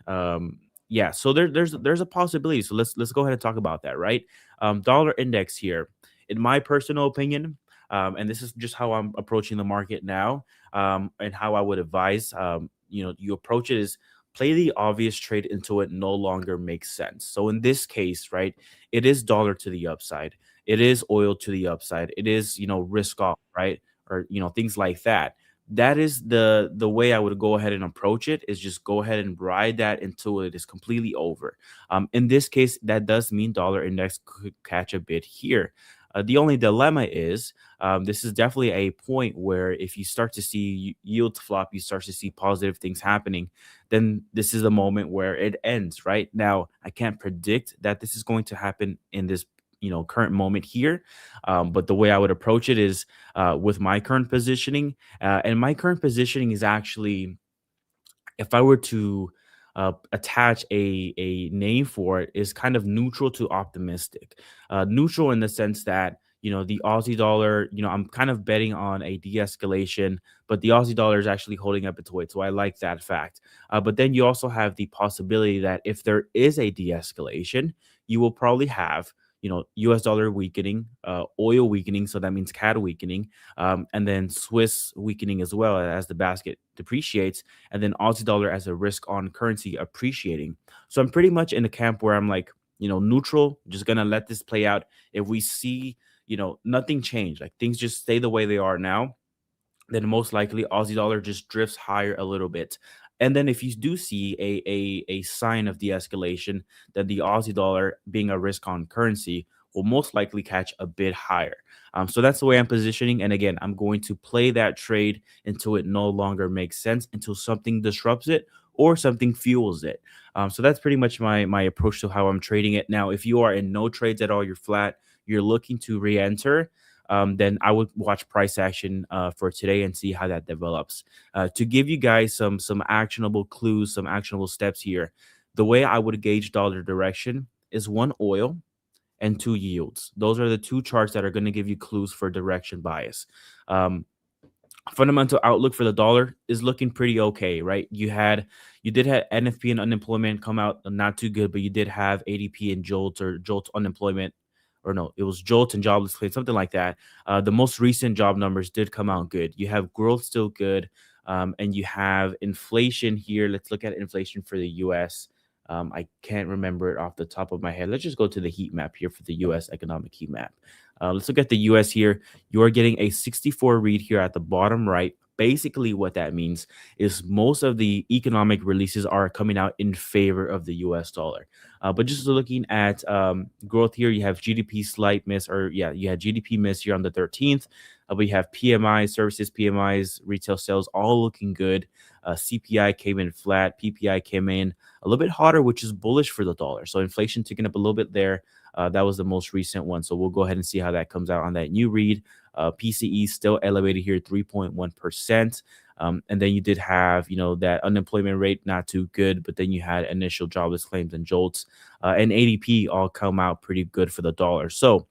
Yeah, so there's a possibility. So let's go ahead and talk about that, right? Dollar index here, in my personal opinion, and this is just how I'm approaching the market now, and how I would advise. You approach it is play the obvious trade until it no longer makes sense. So in this case, right, it is dollar to the upside. It is oil to the upside. It is, risk off, right? Or, things like that. That is the way I would go ahead and approach it, is just go ahead and ride that until it is completely over. In this case, that does mean dollar index could catch a bit here. The only dilemma is this is definitely a point where if you start to see yields flop, you start to see positive things happening, then this is a moment where it ends, right? Now, I can't predict that this is going to happen in this current moment here, but the way I would approach it is with my current positioning, and my current positioning is actually, if I were to attach a name for it, is kind of neutral to optimistic. Neutral in the sense that the Aussie dollar, I'm kind of betting on a de-escalation, but the Aussie dollar is actually holding up its weight, so I like that fact. But then you also have the possibility that if there is a de-escalation, you will probably have US dollar weakening, oil weakening, so that means CAD weakening, and then Swiss weakening as well as the basket depreciates, and then Aussie dollar as a risk on currency appreciating. So I'm pretty much in a camp where I'm like, neutral, just gonna let this play out. If we see, nothing change, like things just stay the way they are now, then most likely Aussie dollar just drifts higher a little bit. And then if you do see a sign of de-escalation, then the Aussie dollar, being a risk on currency, will most likely catch a bit higher. So that's the way I'm positioning. And again, I'm going to play that trade until it no longer makes sense, until something disrupts it or something fuels it. So that's pretty much my approach to how I'm trading it. Now, if you are in no trades at all, you're flat, you're looking to re-enter, then I would watch price action for today and see how that develops. To give you guys some actionable clues, some actionable steps here, the way I would gauge dollar direction is 1, oil, and 2, yields. Those are the 2 charts that are going to give you clues for direction bias. Fundamental outlook for the dollar is looking pretty okay, right? You did have NFP and unemployment come out not too good, but you did have ADP and JOLT unemployment, or no, it was JOLT and jobless claim, something like that. The most recent job numbers did come out good. You have growth still good, and you have inflation here. Let's look at inflation for the U.S. I can't remember it off the top of my head. Let's just go to the heat map here for the U.S. economic heat map. Let's look at the U.S. here. You are getting a 64 read here at the bottom right. Basically, what that means is most of the economic releases are coming out in favor of the U.S. dollar. But just looking at growth here, you have GDP slight miss, or yeah, you had GDP miss here on the 13th. We have PMI, services PMIs, retail sales, all looking good. CPI came in flat. PPI came in a little bit hotter, which is bullish for the dollar. So inflation ticking up a little bit there. That was the most recent one. So we'll go ahead and see how that comes out on that new read. PCE still elevated here, 3.1%. And then you did have, that unemployment rate, not too good, but then you had initial jobless claims and jolts, and ADP all come out pretty good for the dollar. So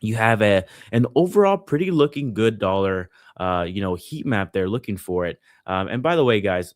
you have an overall pretty looking good dollar, heat map there, looking for it. And by the way, guys,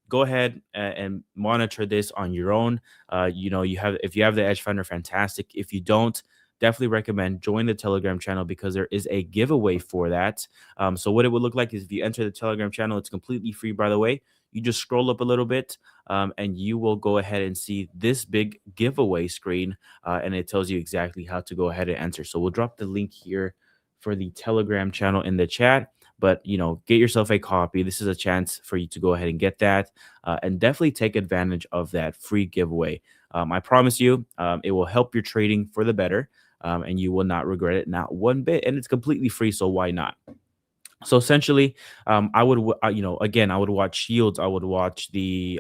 go ahead and monitor this on your own. If you have the Edge Finder, fantastic. If you don't, definitely recommend join the Telegram channel, because there is a giveaway for that. So what it would look like is, if you enter the Telegram channel, it's completely free, by the way. You just scroll up a little bit, and you will go ahead and see this big giveaway screen, and it tells you exactly how to go ahead and enter. So we'll drop the link here for the Telegram channel in the chat. But, get yourself a copy. This is a chance for you to go ahead and get that, and definitely take advantage of that free giveaway. I promise you, it will help your trading for the better, and you will not regret it, not one bit. And it's completely free, so why not? So essentially, I would, again, I would watch yields. I would watch the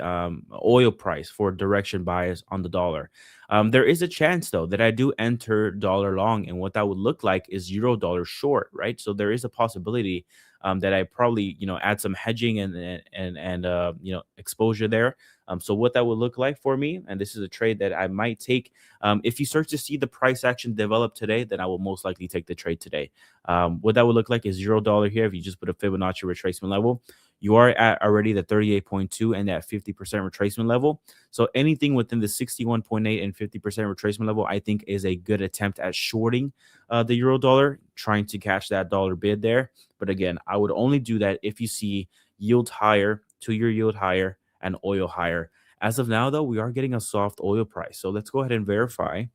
oil price for direction bias on the dollar. There is a chance, though, that I do enter dollar long, and what that would look like is euro dollar short, right? So there is a possibility that I probably, add some hedging and exposure there. So what that would look like for me, and this is a trade that I might take. If you start to see the price action develop today, then I will most likely take the trade today. What that would look like is euro dollar here. If you just put a Fibonacci retracement level, you are at already the 38.2 and that 50% retracement level. So anything within the 61.8 and 50% retracement level, I think, is a good attempt at shorting the euro dollar, trying to catch that dollar bid there. But again, I would only do that if you see yield higher, 2-year yield higher, and oil higher. As of now, though, we are getting a soft oil price. So let's go ahead and verify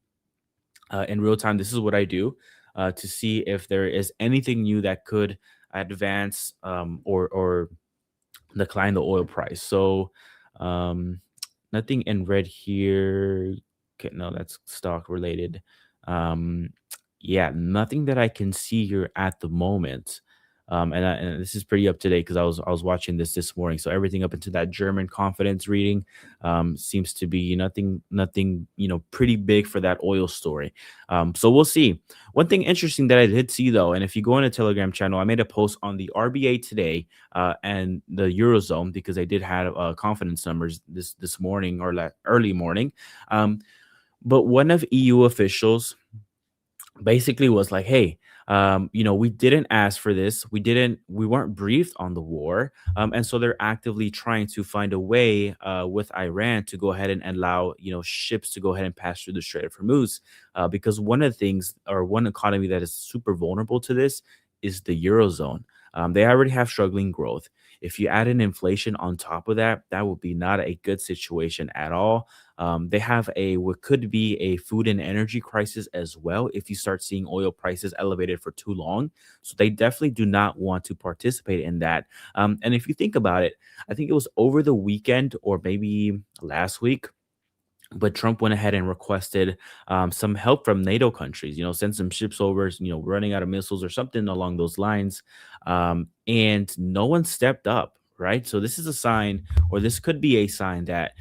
in real time. This is what I do to see if there is anything new that could advance or decline the oil price. So nothing in red here. Okay, no, that's stock related. Yeah, nothing that I can see here at the moment. And this is pretty up to date, because I was watching this morning. So everything up into that German confidence reading seems to be nothing pretty big for that oil story. So we'll see. One thing interesting that I did see, though, and if you go in a Telegram channel, I made a post on the RBA today and the Eurozone, because I did have confidence numbers this morning, or early morning. But one of EU officials basically was like, hey, we didn't ask for this. We weren't briefed on the war. And so they're actively trying to find a way with Iran to go ahead and allow, ships to go ahead and pass through the Strait of Hormuz. Because one of the things, or one economy that is super vulnerable to this, is the Eurozone. They already have struggling growth. If you add in inflation on top of that, that would be not a good situation at all. They have what could be a food and energy crisis as well if you start seeing oil prices elevated for too long. So they definitely do not want to participate in that. And if you think about it, I think it was over the weekend or maybe last week, but Trump went ahead and requested some help from NATO countries, send some ships over, running out of missiles or something along those lines. And no one stepped up, right? So this is a sign, or this could be a sign that,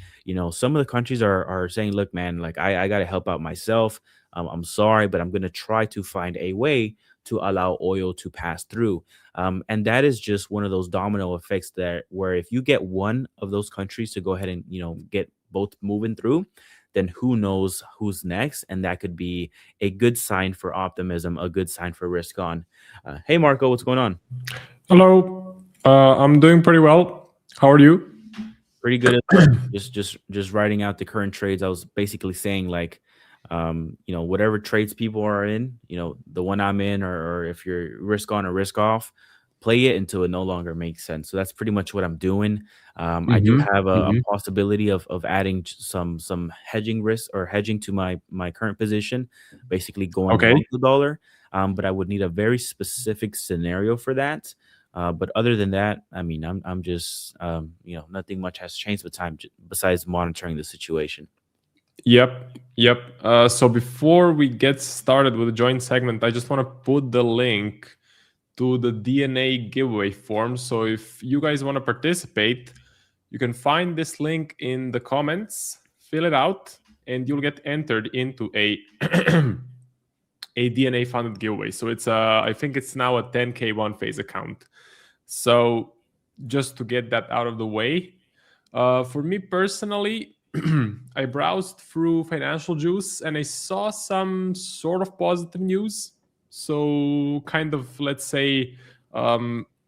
some of the countries are saying, look, man, like I got to help out myself. I'm sorry, but I'm going to try to find a way to allow oil to pass through. And that is just one of those domino effects where if you get one of those countries to go ahead and, get both moving through, then who knows who's next. And that could be a good sign for optimism, a good sign for risk on. Hey, Marco, what's going on? Hello. I'm doing pretty well. How are you? Pretty good. just writing out the current trades. I was basically saying, like, whatever trades people are in, the one I'm in, or if you're risk on or risk off, play it until it no longer makes sense. So that's pretty much what I'm doing. I do have a possibility of adding some hedging risk or hedging to my current position, basically going long the dollar. But I would need a very specific scenario for that. But other than that, I mean, I'm just nothing much has changed with time besides monitoring the situation. Yep. So before we get started with the joint segment, I just want to put the link to the DNA giveaway form. So if you guys want to participate, you can find this link in the comments, fill it out, and you'll get entered into a a DNA funded giveaway. So it's I think it's now a 10K one phase account. So just to get that out of the way, for me personally, I browsed through Financial Juice and I saw some sort of positive news. So kind of, let's say,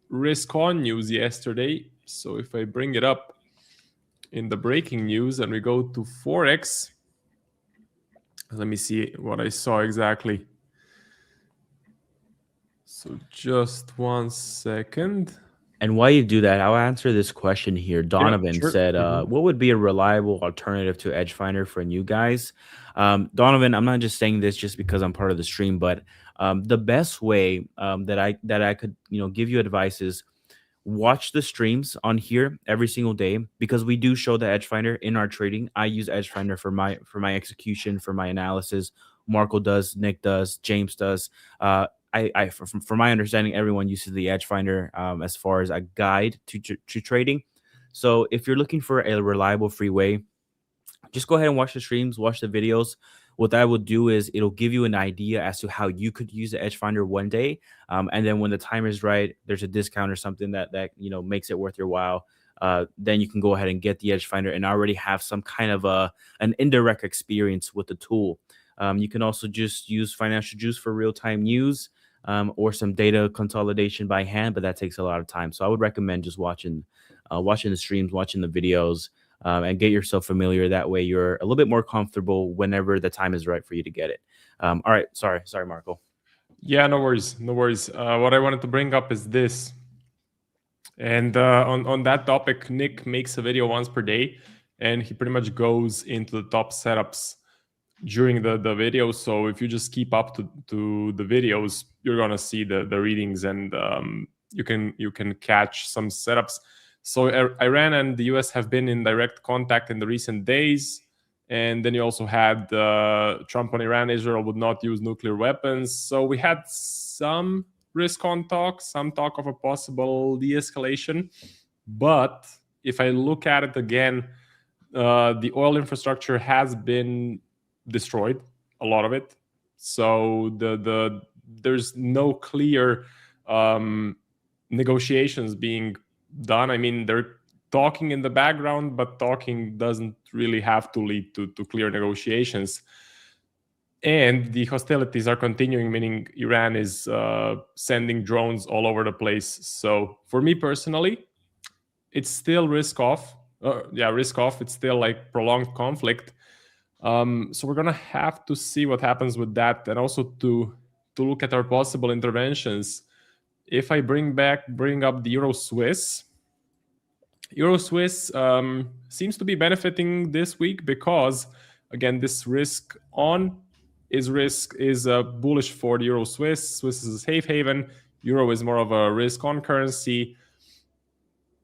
risk on news yesterday. So if I bring it up in the breaking news and we go to Forex, let me see what I saw exactly. So just 1 second. And while you do that, I'll answer this question here. Donovan said, what would be a reliable alternative to Edgefinder for new guys? Donovan, I'm not just saying this just because I'm part of the stream, but the best way that I could give you advice is watch the streams on here every single day, because we do show the Edgefinder in our trading. I use Edgefinder for my execution, for my analysis. Marco does, Nick does, James does. From my understanding, everyone uses the Edgefinder as far as a guide to trading. So if you're looking for a reliable free way, just go ahead and watch the streams, watch the videos. What that will do is it'll give you an idea as to how you could use the Edgefinder one day. And then when the time is right, there's a discount or something that makes it worth your while. Then you can go ahead and get the Edgefinder and already have some kind of an indirect experience with the tool. You can also just use Financial Juice for real-time news. Or some data consolidation by hand, but that takes a lot of time. So I would recommend just watching the streams, watching the videos, and get yourself familiar. That way you're a little bit more comfortable whenever the time is right for you to get it. All right. Sorry, Marco. Yeah, no worries. What I wanted to bring up is this. And on that topic, Nick makes a video once per day, and he pretty much goes into the top setups during the video. So if you just keep up to the videos, you're gonna see the readings, and you can catch some setups. So Iran and the US have been in direct contact in the recent days, and then you also had Trump on Iran. Israel would not use nuclear weapons. So we had some risk on talk, some talk of a possible de-escalation. But if I look at it again, the oil infrastructure has been destroyed, a lot of it. So there's no clear negotiations being done. I mean, they're talking in the background, but talking doesn't really have to lead to clear negotiations. And the hostilities are continuing, meaning Iran is sending drones all over the place. So for me personally, it's still risk off. It's still like prolonged conflict. So we're gonna have to see what happens with that, and also to look at our possible interventions. If I bring up the Euro Swiss seems to be benefiting this week because, again, this risk on is bullish for the Euro Swiss. Swiss is a safe haven. Euro is more of a risk on currency.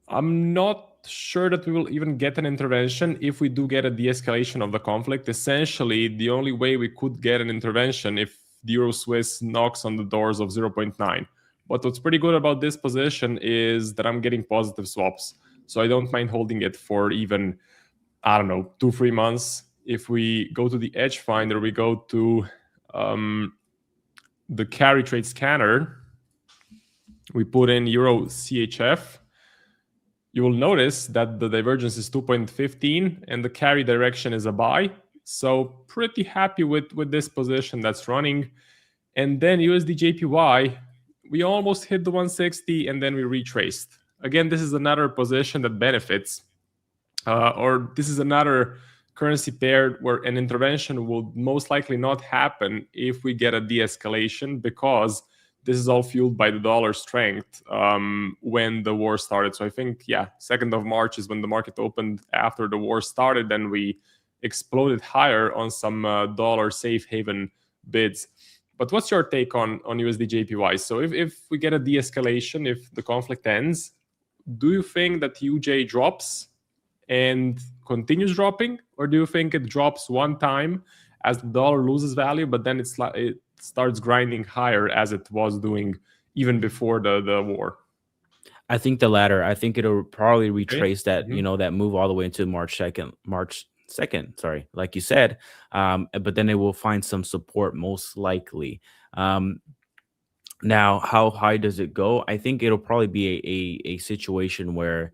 I'm not sure that we will even get an intervention if we do get a de-escalation of the conflict. Essentially, the only way we could get an intervention if the Euro Swiss knocks on the doors of 0.9. But what's pretty good about this position is that I'm getting positive swaps. So I don't mind holding it for even, 2-3 months. If we go to the Edgefinder, we go to the carry trade scanner, we put in Euro CHF. You will notice that the divergence is 2.15 and the carry direction is a buy. So pretty happy with this position that's running. And then USD JPY, we almost hit the 160 and then we retraced. Again, this is another position that benefits, or this is another currency pair where an intervention will most likely not happen if we get a de-escalation, because this is all fueled by the dollar strength when the war started. So I think, 2nd of March is when the market opened after the war started. Then we exploded higher on some dollar safe haven bids. But what's your take on USD JPY? So if we get a de-escalation, if the conflict ends, do you think that UJ drops and continues dropping, or do you think it drops one time as the dollar loses value, but then it starts grinding higher as it was doing even before the war? I think the latter. I think it'll probably retrace that, Mhm. that move all the way into March 2nd, sorry, like you said. But then it will find some support most likely. Now, how high does it go? I think it'll probably be a situation where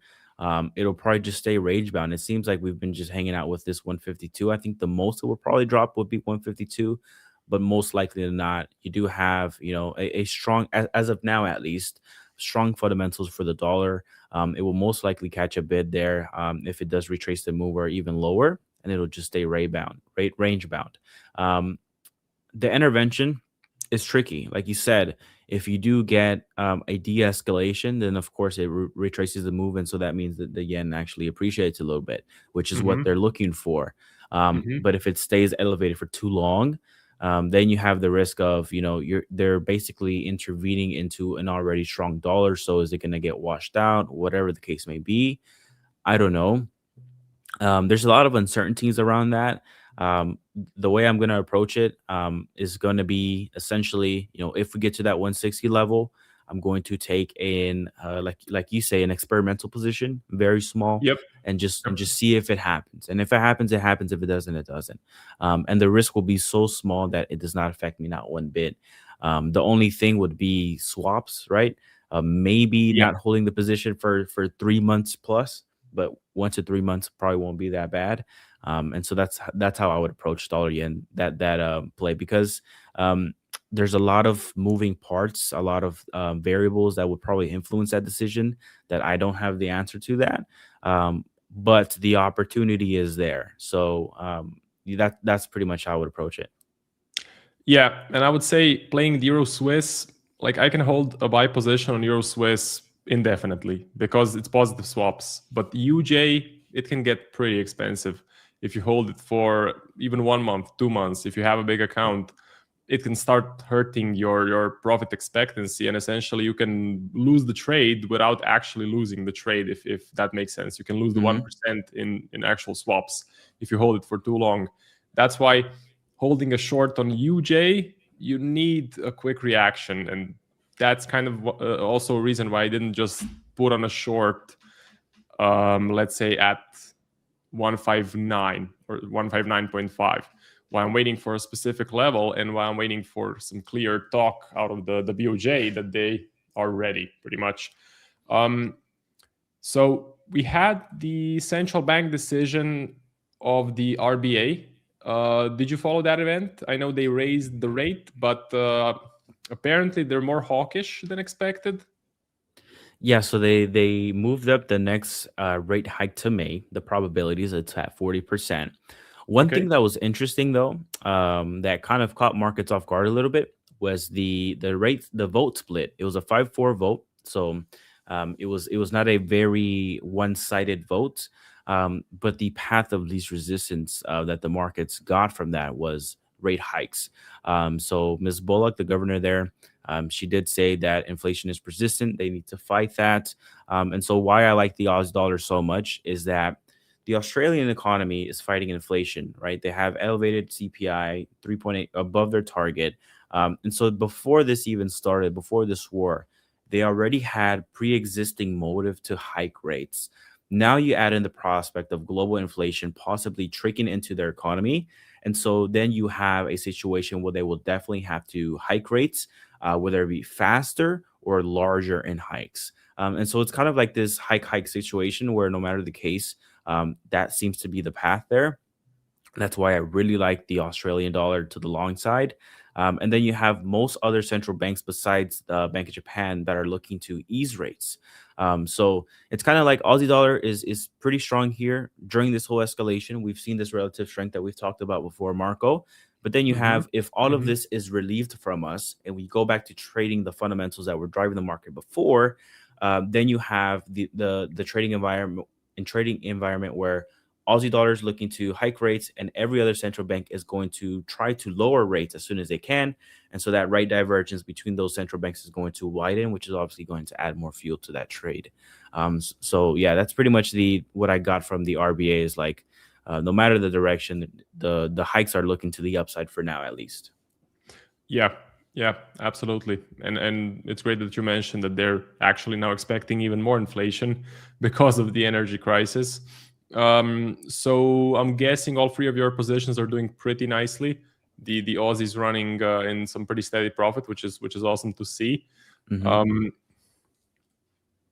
it'll probably just stay range bound. It seems like we've been just hanging out with this 152. I think the most it will probably drop would be 152, but most likely than not, you do have, a strong, as of now at least, strong fundamentals for the dollar. It will most likely catch a bid there if it does retrace the move or even lower, and it'll just stay range bound. The intervention is tricky. Like you said, if you do get a de-escalation, then of course it retraces the move, and so that means that the yen actually appreciates a little bit, which is what Mhm. they're looking for. Mhm. But if it stays elevated for too long, then you have the risk of, they're basically intervening into an already strong dollar. So is it going to get washed out? Whatever the case may be, I don't know. There's a lot of uncertainties around that. The way I'm going to approach it is going to be essentially, if we get to that 160 level, I'm going to take in, like you say, an experimental position, very small, Yep. and just Yep. see if it happens. And if it happens, it happens. If it doesn't, it doesn't. And the risk will be so small that it does not affect me not one bit. The only thing would be swaps, right? Maybe Yeah. not holding the position for 3 months plus, but 1 to 3 months probably won't be that bad. And so that's how I would approach dollar yen that play, because there's a lot of moving parts, a lot of variables that would probably influence that decision that I don't have the answer to that. But the opportunity is there. So that's pretty much how I would approach it. Yeah, and I would say playing the Euro Swiss, like I can hold a buy position on Euro Swiss indefinitely because it's positive swaps. But UJ, it can get pretty expensive if you hold it for even 1 month, 2 months. If you have a big account, it can start hurting your profit expectancy, and essentially you can lose the trade without actually losing the trade, if that makes sense. You can lose the Mhm. 1% in actual swaps if you hold it for too long. That's why holding a short on UJ, you need a quick reaction, and that's kind of also a reason why I didn't just put on a short, let's say at 159 or 159.5, while I'm waiting for a specific level and while I'm waiting for some clear talk out of the BOJ that they are ready, pretty much. So we had the central bank decision of the RBA. Did you follow that event? I know they raised the rate, but apparently they're more hawkish than expected. Yeah, so they moved up the next rate hike to May. The probabilities, it's at 40%. One Okay. thing that was interesting though, that kind of caught markets off guard a little bit, was the vote split. It was a 5-4 vote, so it was not a very one-sided vote. But the path of least resistance that the markets got from that was rate hikes. So Ms. Bullock, the governor there, she did say that inflation is persistent. They need to fight that. And so why I like the Oz dollar so much is that the Australian economy is fighting inflation, right? They have elevated CPI, 3.8 above their target. And so before this even started, before this war, they already had pre-existing motive to hike rates. Now you add in the prospect of global inflation possibly tricking into their economy. And so then you have a situation where they will definitely have to hike rates, whether it be faster or larger in hikes. And so it's kind of like this hike situation where no matter the case, that seems to be the path there. That's why I really like the Australian dollar to the long side. And then you have most other central banks besides the Bank of Japan that are looking to ease rates. So it's kind of like Aussie dollar is pretty strong here during this whole escalation. We've seen this relative strength that we've talked about before, Marco. But then you have, if all of Mm-hmm. this is relieved from us and we go back to trading the fundamentals that were driving the market before, then you have the trading environment where Aussie dollar is looking to hike rates, and every other central bank is going to try to lower rates as soon as they can. And so that right divergence between those central banks is going to widen, which is obviously going to add more fuel to that trade. So yeah, that's pretty much what I got from the RBA is like, no matter the direction, the hikes are looking to the upside for now, at least. Yeah, absolutely. And it's great that you mentioned that they're actually now expecting even more inflation because of the energy crisis. So I'm guessing all three of your positions are doing pretty nicely. The Aussie's running in some pretty steady profit, which is awesome to see. Mhm.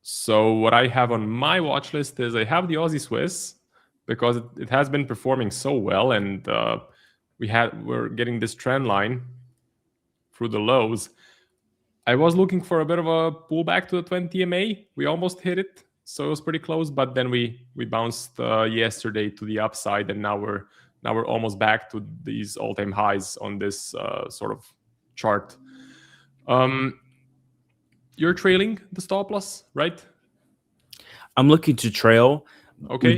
So what I have on my watch list is I have the Aussie Swiss because it has been performing so well, and we're getting this trend line through the lows. I was looking for a bit of a pullback to the 20 MA. We almost hit it, so it was pretty close. But then we bounced yesterday to the upside, and now we're almost back to these all-time highs on this sort of chart. You're trailing the stop loss, right? I'm looking to trail. Okay.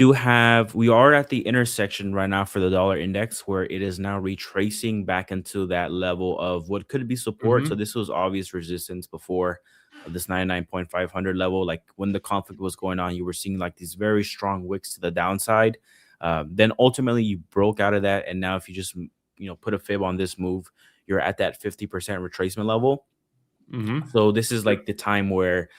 We are at the intersection right now for the dollar index where it is now retracing back into that level of what could be support. So Mm-hmm. this was obvious resistance before this 99.500 level. Like when the conflict was going on, you were seeing like these very strong wicks to the downside. Then ultimately you broke out of that. And now if you just, put a fib on this move, you're at that 50% retracement level. Mm-hmm. So this is like the time where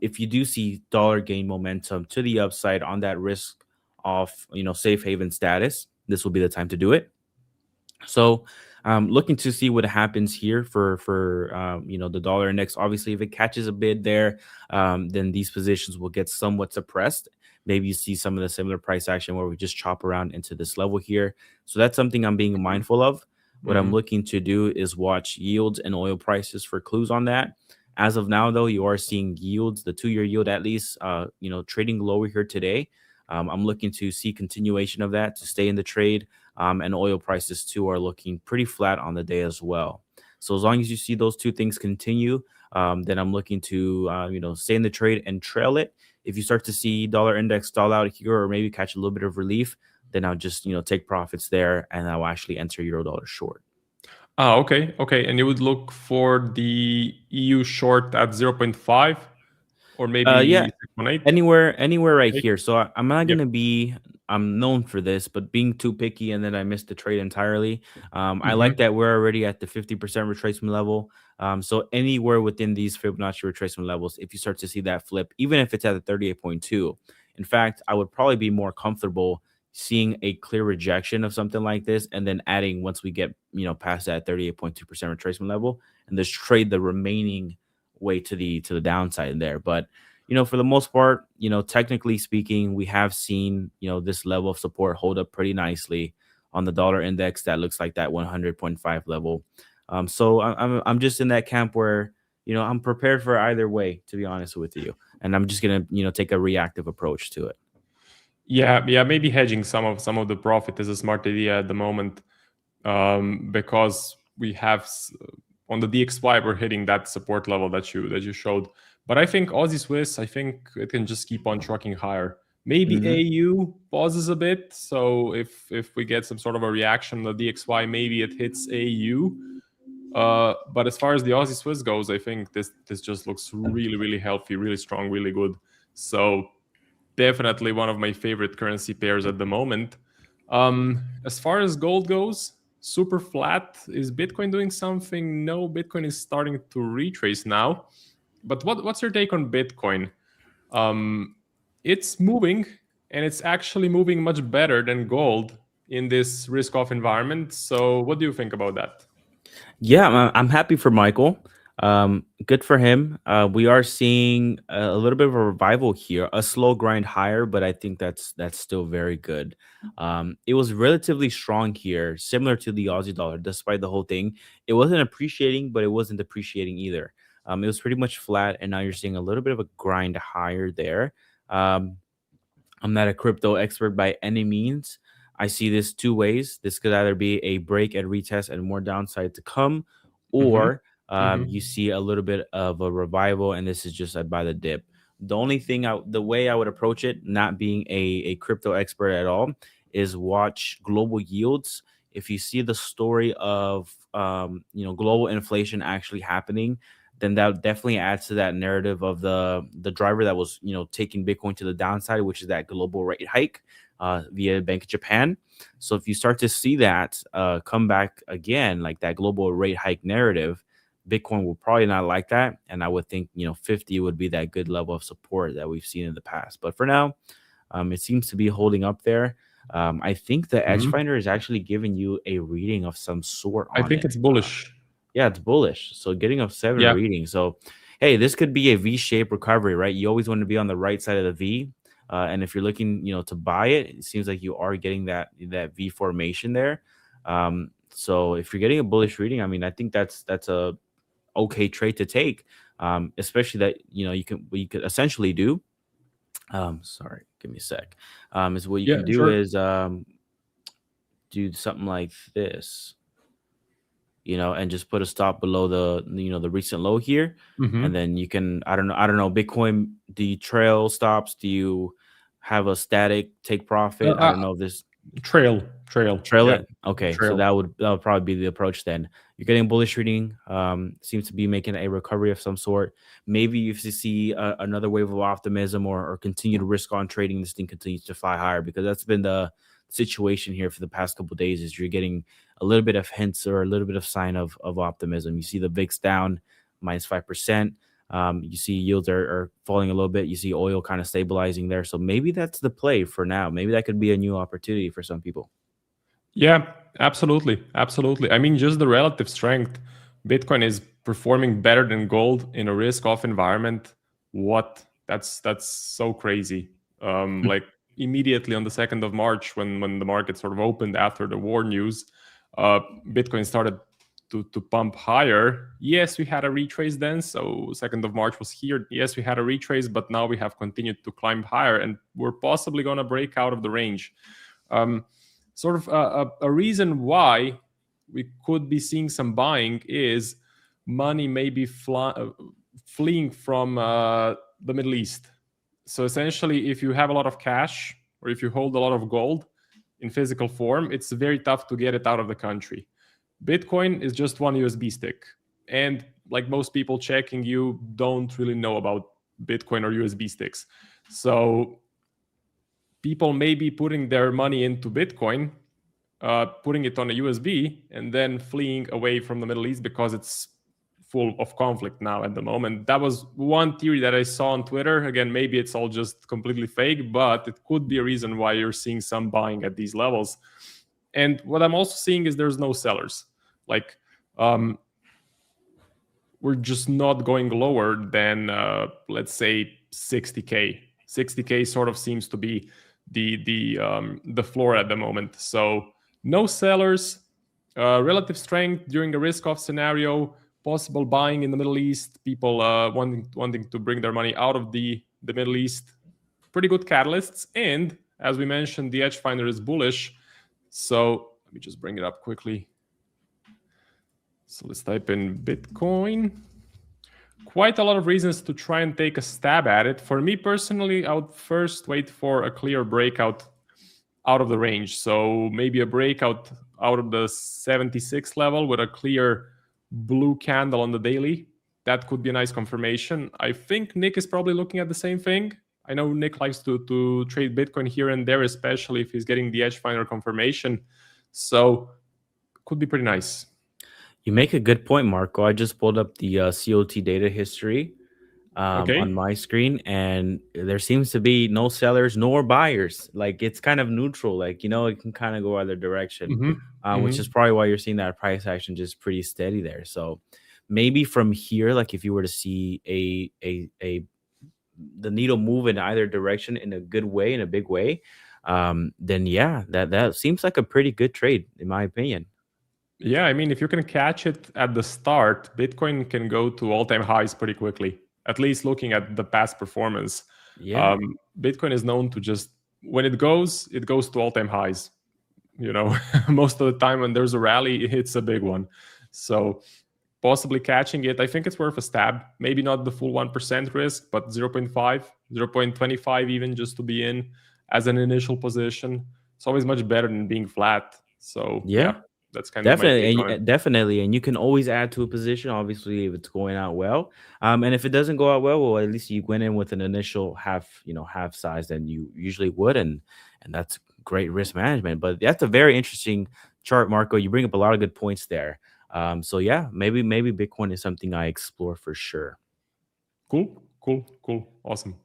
if you do see dollar gain momentum to the upside on that risk off, safe haven status, this will be the time to do it. So looking to see what happens here for the dollar index. Obviously, if it catches a bid there, then these positions will get somewhat suppressed. Maybe you see some of the similar price action where we just chop around into this level here. So that's something I'm being mindful of. What I'm Mm-hmm. looking to do is watch yields and oil prices for clues on that. As of now, though, you are seeing yields, the 2-year yield at least, trading lower here today. I'm looking to see continuation of that to stay in the trade. And oil prices too are looking pretty flat on the day as well. So as long as you see those two things continue, then I'm looking to stay in the trade and trail it. If you start to see dollar index stall out here or maybe catch a little bit of relief, then I'll just take profits there and I'll actually enter euro dollar short. Okay. And you would look for the EU short at 0.5 or maybe Yeah, 6.8. anywhere right Okay. here. So I'm not Yep. gonna be. I'm known for this, but being too picky and then I missed the trade entirely. I like Mm-hmm. that we're already at the 50% retracement level. So anywhere within these Fibonacci retracement levels, if you start to see that flip, even if it's at the 38.2, in fact, I would probably be more comfortable seeing a clear rejection of something like this and then adding once we get past that 38.2% retracement level and just trade the remaining way to the downside there. But for the most part, technically speaking, we have seen, this level of support hold up pretty nicely on the dollar index. That looks like that 100.5 level. So I'm just in that camp where, I'm prepared for either way, to be honest with you. And I'm just going to, take a reactive approach to it. Yeah. Maybe hedging some of the profit is a smart idea at the moment, because we have on the DXY we're hitting that support level that you showed. But I think Aussie Swiss, I think it can just keep on trucking higher. Maybe Mhm. AU pauses a bit. So if we get some sort of a reaction on the DXY, maybe it hits AU. But as far as the Aussie Swiss goes, I think this just looks really, really healthy, really strong, really good. So definitely one of my favorite currency pairs at the moment. As far as gold goes, super flat. Is Bitcoin doing something? No, Bitcoin is starting to retrace now. But what's your take on Bitcoin? It's moving, and it's actually moving much better than gold in this risk-off environment. So what do you think about that? Yeah, I'm happy for Michael. Good for him. We are seeing a little bit of a revival here, a slow grind higher, but I think that's still very good. It was relatively strong here, similar to the Aussie dollar, despite the whole thing. It wasn't appreciating, but it wasn't depreciating either. It was pretty much flat, and now you're seeing a little bit of a grind higher there. I'm not a crypto expert by any means, I see this two ways. This could either be a break and retest and more downside to come, or you see a little bit of a revival, and this is just a buy the dip. The only thing, the way I would approach it, not being a crypto expert at all, is watch global yields. If you see the story of global inflation actually happening, then that definitely adds to that narrative of the driver that was taking Bitcoin to the downside, which is that global rate hike via Bank of Japan. So if you start to see that come back again, like that global rate hike narrative, Bitcoin will probably not like that, and I would think 50 would be that good level of support that we've seen in the past. But for now, it seems to be holding up there. I think the Edge Finder is actually giving you a reading of some sort on I think it. it's bullish. Yeah, it's bullish. So getting a 7 reading. So, hey, this could be a V-shaped recovery, right? You always want to be on the right side of the V. And if you're looking, to buy it, it seems like you are getting that V formation there. So if you're getting a bullish reading, I mean, I think that's a okay trade to take, especially that what you could essentially do. Sorry, give me a sec. Is what you can do is do something like this, and just put a stop below the recent low here, and then you can I don't know Bitcoin. Do you trail stops? Do you have a static take profit? I don't know if this trail it. Okay, trail. So that would probably be the approach. Then you're getting bullish reading. Seems to be making a recovery of some sort. Maybe if you see another wave of optimism or continued risk on trading, this thing continues to fly higher, because that's been the situation here for the past couple of days. Is you're getting a little bit of hints or a little bit of sign of optimism. You see the VIX down -5%. You see yields are falling a little bit. You see oil kind of stabilizing there. So maybe that's the play for now. Maybe that could be a new opportunity for some people. Yeah, absolutely. I mean, just the relative strength. Bitcoin is performing better than gold in a risk-off environment. What? That's so crazy. Like immediately on the 2nd of March, when the market sort of opened after the war news, Bitcoin started to pump higher. Yes, we had a retrace then. So 2nd of March was here. Yes, we had a retrace, but now we have continued to climb higher, and we're possibly going to break out of the range. Sort of a reason why we could be seeing some buying is money may be fleeing from the Middle East. So essentially, if you have a lot of cash or if you hold a lot of gold in physical form, it's very tough to get it out of the country. Bitcoin is just one USB stick. And like most people checking, you don't really know about Bitcoin or USB sticks. So people may be putting their money into Bitcoin, putting it on a USB, and then fleeing away from the Middle East because it's full of conflict now at the moment. That was one theory that I saw on Twitter. Again, maybe it's all just completely fake, but it could be a reason why you're seeing some buying at these levels. And what I'm also seeing is there's no sellers. Like, we're just not going lower than, let's say, 60K. 60K sort of seems to be the floor at the moment. So no sellers, relative strength during a risk-off scenario, possible buying in the Middle East, people wanting to bring their money out of the Middle East. Pretty good catalysts. And as we mentioned, the Edge Finder is bullish. So let me just bring it up quickly. So let's type in Bitcoin. Quite a lot of reasons to try and take a stab at it. For me personally, I would first wait for a clear breakout out of the range. So maybe a breakout out of the 76 level with a clear blue candle on the daily. That could be a nice confirmation. I think Nick is probably looking at the same thing. I know Nick likes to trade Bitcoin here and there, especially if he's getting the Edge Finder confirmation. So could be pretty nice. You make a good point, Marco. I just pulled up the COT data history on my screen, and there seems to be no sellers nor buyers. Like, it's kind of neutral. Like, it can kind of go either direction, which is probably why you're seeing that price action just pretty steady there. So maybe from here, like if you were to see the needle move in either direction in a good way, in a big way, then yeah, that seems like a pretty good trade, in my opinion. Yeah, I mean, if you can catch it at the start, Bitcoin can go to all-time highs pretty quickly, at least looking at the past performance. Yeah. Bitcoin is known to just, when it goes to all-time highs. most of the time when there's a rally, it's a big one. So possibly catching it, I think it's worth a stab. Maybe not the full 1% risk, but 0.5, 0.25 even, just to be in as an initial position. It's always much better than being flat. So yeah, that's kind of my take on it. Definitely, and you can always add to a position, obviously, if it's going out well. And if it doesn't go out well, at least you went in with an initial half size than you usually would, and that's great risk management. But that's a very interesting chart, Marco. You bring up a lot of good points there. So yeah, maybe Bitcoin is something I explore for sure. Cool, awesome.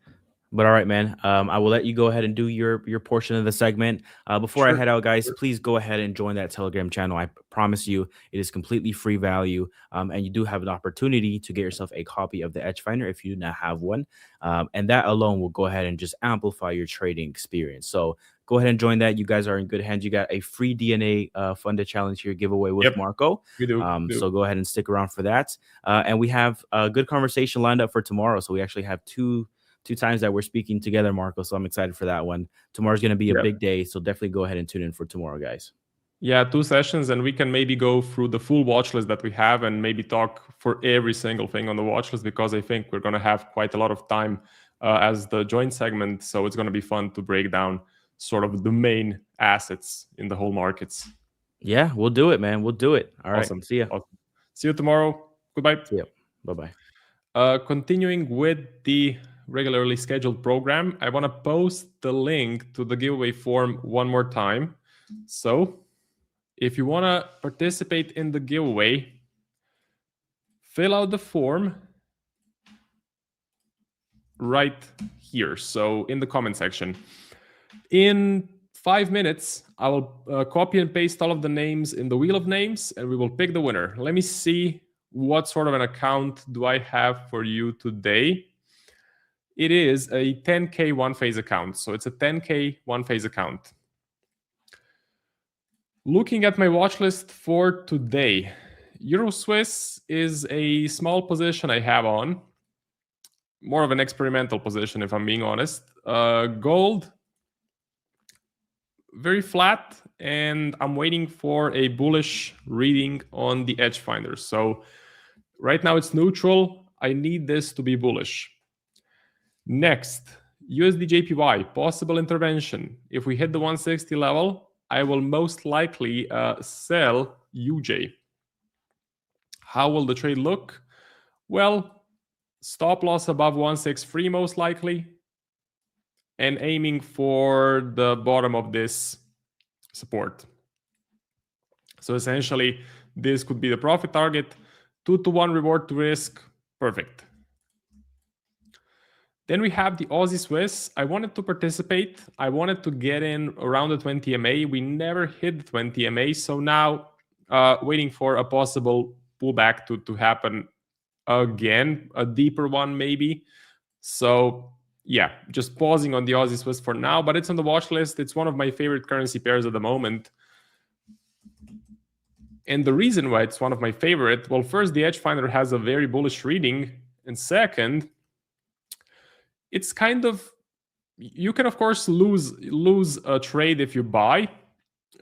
But all right, man. I will let you go ahead and do your portion of the segment. Before I head out, guys, please go ahead and join that Telegram channel. I promise you, it is completely free value, and you do have an opportunity to get yourself a copy of the Edge Finder if you do not have one. And that alone will go ahead and just amplify your trading experience. So go ahead and join that. You guys are in good hands. You got a free DNA funded challenge here giveaway with Marco. We do. So go ahead and stick around for that. And we have a good conversation lined up for tomorrow. So we actually have two times that we're speaking together, Marco. So I'm excited for that one. Tomorrow's going to be a big day. So definitely go ahead and tune in for tomorrow, guys. Yeah, 2 sessions, and we can maybe go through the full watch list that we have and maybe talk for every single thing on the watch list, because I think we're going to have quite a lot of time as the joint segment. So it's going to be fun to break down sort of the main assets in the whole markets. Yeah, we'll do it, man. We'll do it. All right. Awesome. See ya. Awesome. See you tomorrow. Goodbye. See ya. Bye-bye. Continuing with the regularly scheduled program, I want to post the link to the giveaway form one more time. So if you want to participate in the giveaway, fill out the form right here. So in the comment section. In 5 minutes, I will copy and paste all of the names in the wheel of names, and we will pick the winner. Let me see what sort of an account do I have for you today. It is a 10K one-phase account. So it's a 10K one-phase account. Looking at my watch list for today, Euro Swiss is a small position I have on. More of an experimental position, if I'm being honest. Gold, very flat, and I'm waiting for a bullish reading on the Edge Finder. So right now it's neutral. I need this to be bullish. Next, USD JPY, possible intervention. If we hit the 160 level, I will most likely sell UJ. How will the trade look? Well, stop loss above 163 most likely, and aiming for the bottom of this support. So essentially, this could be the profit target. 2-to-1 reward to risk, perfect. Then we have the Aussie Swiss. I wanted to participate. I wanted to get in around the 20 MA. We never hit the 20 MA. So now waiting for a possible pullback to happen again, a deeper one maybe. So yeah, just pausing on the Aussie Swiss for now, but it's on the watch list. It's one of my favorite currency pairs at the moment. And the reason why it's one of my favorite, well, first, the Edge Finder has a very bullish reading. And second, it's kind of, you can of course lose a trade if you buy,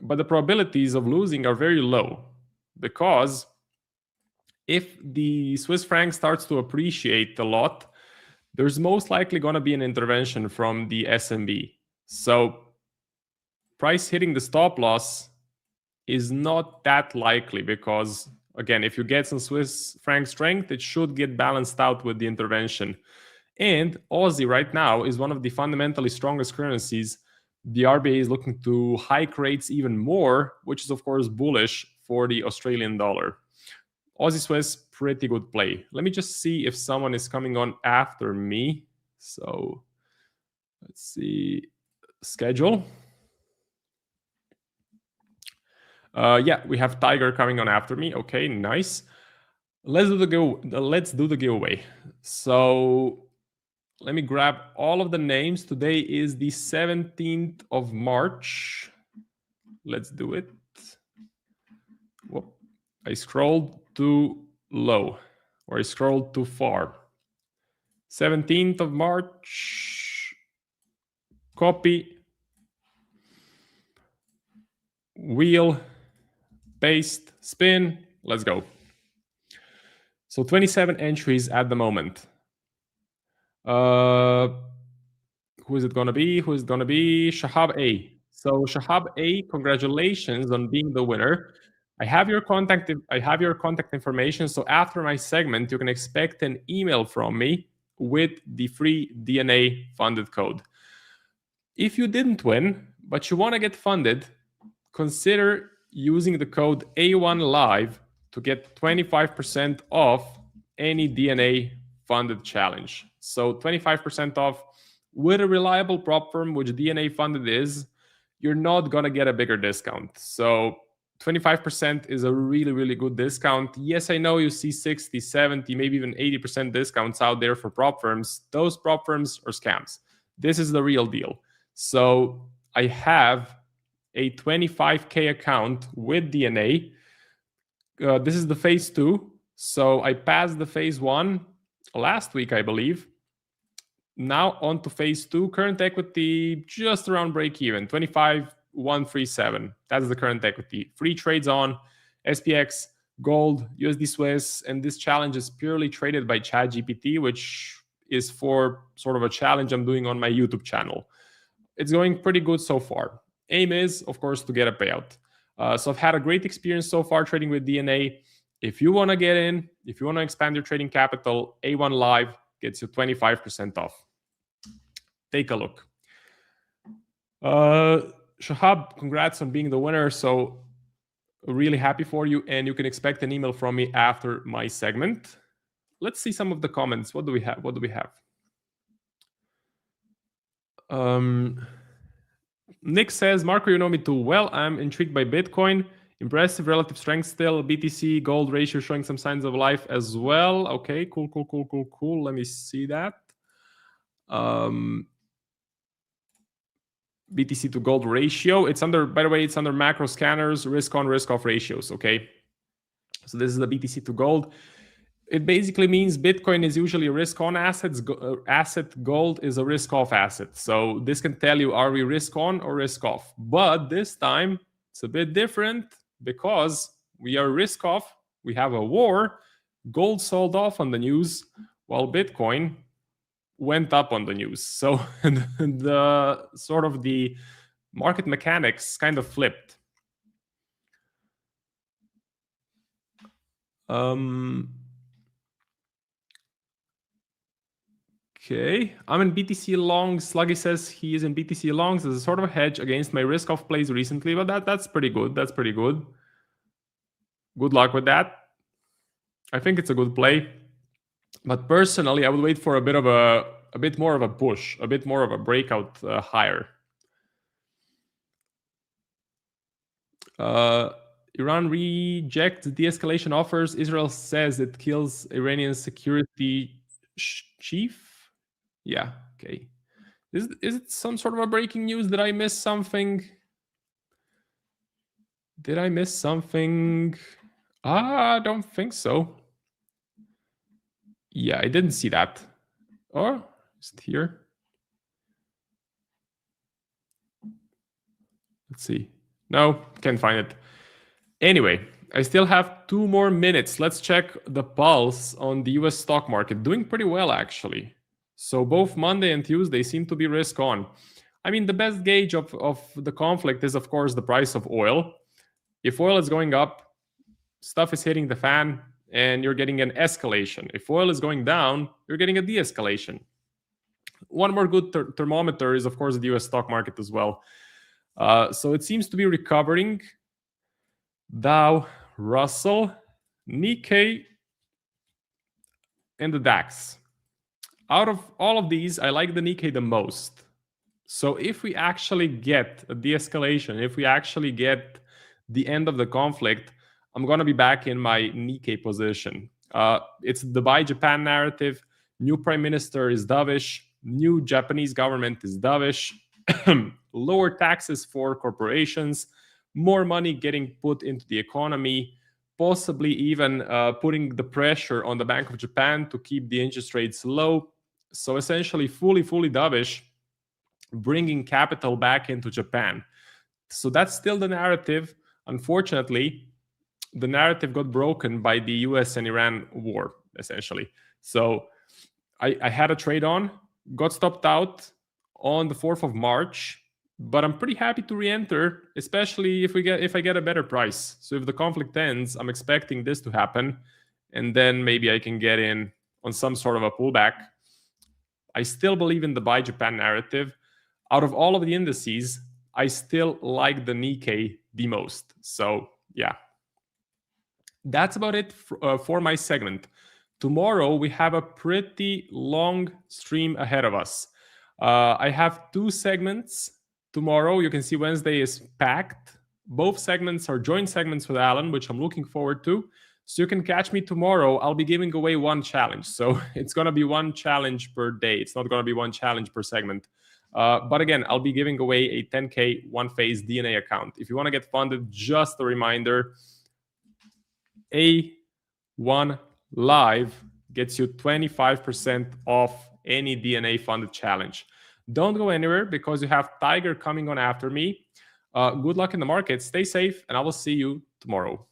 but the probabilities of losing are very low, because if the Swiss franc starts to appreciate a lot, there's most likely going to be an intervention from the SMB. So price hitting the stop loss is not that likely, because again, if you get some Swiss franc strength, it should get balanced out with the intervention. And Aussie right now is one of the fundamentally strongest currencies. The RBA is looking to hike rates even more, which is of course bullish for the Australian dollar. Aussie Swiss, pretty good play. Let me just see if someone is coming on after me. So let's see, schedule. Yeah, we have Tiger coming on after me. Okay, nice. Let's do the giveaway. So let me grab all of the names. Today is the 17th of March. Let's do it. Whoop. I scrolled too low, or I scrolled too far. 17th of March. Copy. wheel, paste, spin, let's go. So 27 entries at the moment. Who is it going to be? Who is it going to be? Shahab A. So Shahab A, congratulations on being the winner. I have your contact information. So after my segment, you can expect an email from me with the free DNA funded code. If you didn't win, but you want to get funded, consider using the code A1Live to get 25% off any DNA funded challenge. So 25% off with a reliable prop firm, which DNA funded is, you're not going to get a bigger discount. So 25% is a really, really good discount. Yes, I know you see 60, 70, maybe even 80% discounts out there for prop firms. Those prop firms are scams. This is the real deal. So I have a 25K account with DNA. This is the phase 2. So I passed the phase 1 last week, I believe. Now on to phase 2. Current equity just around break even, 25,137. That's the current equity. Free trades on SPX, gold, USD Swiss, and this challenge is purely traded by ChatGPT, which is for sort of a challenge I'm doing on my YouTube channel. It's going pretty good so far. Aim is, of course, to get a payout. So I've had a great experience so far trading with DNA. If you want to get in, if you want to expand your trading capital, A1 Live gets you 25% off. Take a look. Shahab, congrats on being the winner. So really happy for you. And you can expect an email from me after my segment. Let's see some of the comments. What do we have? Nick says, Marco, you know me too well. I'm intrigued by Bitcoin. Impressive relative strength still. BTC gold ratio showing some signs of life as well. Okay, cool. Let me see that. BTC to gold ratio. It's under, by the way, it's under macro scanners, risk on, risk off ratios. Okay. So this is the BTC to gold. It basically means Bitcoin is usually a risk-on asset. Gold is a risk-off asset. So this can tell you, are we risk-on or risk-off? But this time, it's a bit different because we are risk-off. We have a war. Gold sold off on the news, while Bitcoin went up on the news. So the sort of the market mechanics kind of flipped. Okay, I'm in BTC longs. Sluggy says he is in BTC longs as a sort of a hedge against my risk-off plays recently, but that's pretty good. That's pretty good. Good luck with that. I think it's a good play, but personally, I would wait for a bit more of a push, a bit more of a breakout higher. Iran rejects de-escalation offers. Israel says it kills Iranian security chief. Yeah, okay. Is it some sort of a breaking news? Did I miss something? I don't think so. Yeah, I didn't see that. Or is it here? Let's see. No, can't find it. Anyway, I still have 2 more minutes. Let's check the pulse on the US stock market. Doing pretty well, actually. So both Monday and Tuesday seem to be risk on. I mean, the best gauge of the conflict is, of course, the price of oil. If oil is going up, stuff is hitting the fan, and you're getting an escalation. If oil is going down, you're getting a de-escalation. One more good thermometer is, of course, the US stock market as well. So it seems to be recovering. Dow, Russell, Nikkei, and the DAX. Out of all of these, I like the Nikkei the most. So if we actually get a de-escalation, if we actually get the end of the conflict, I'm going to be back in my Nikkei position. It's the Buy Japan narrative. New prime minister is dovish. New Japanese government is dovish. Lower taxes for corporations. More money getting put into the economy. Possibly even putting the pressure on the Bank of Japan to keep the interest rates low. So essentially fully dovish, bringing capital back into Japan. So that's still the narrative. Unfortunately, the narrative got broken by the US and Iran war, essentially. So I had a trade on, got stopped out on the 4th of March, but I'm pretty happy to re-enter, especially if I get a better price. So if the conflict ends, I'm expecting this to happen, and then maybe I can get in on some sort of a pullback. I still believe in the buy Japan narrative. Out of all of the indices, I still like the Nikkei the most. So yeah, that's about it for my segment. Tomorrow, we have a pretty long stream ahead of us. I have 2 segments tomorrow. You can see Wednesday is packed. Both segments are joint segments with Alan, which I'm looking forward to. So you can catch me tomorrow. I'll be giving away 1 challenge. So it's going to be 1 challenge per day. It's not going to be 1 challenge per segment. But again, I'll be giving away a 10K one-phase DNA account. If you want to get funded, just a reminder, A1 Live gets you 25% off any DNA funded challenge. Don't go anywhere because you have Tiger coming on after me. Good luck in the market. Stay safe, and I will see you tomorrow.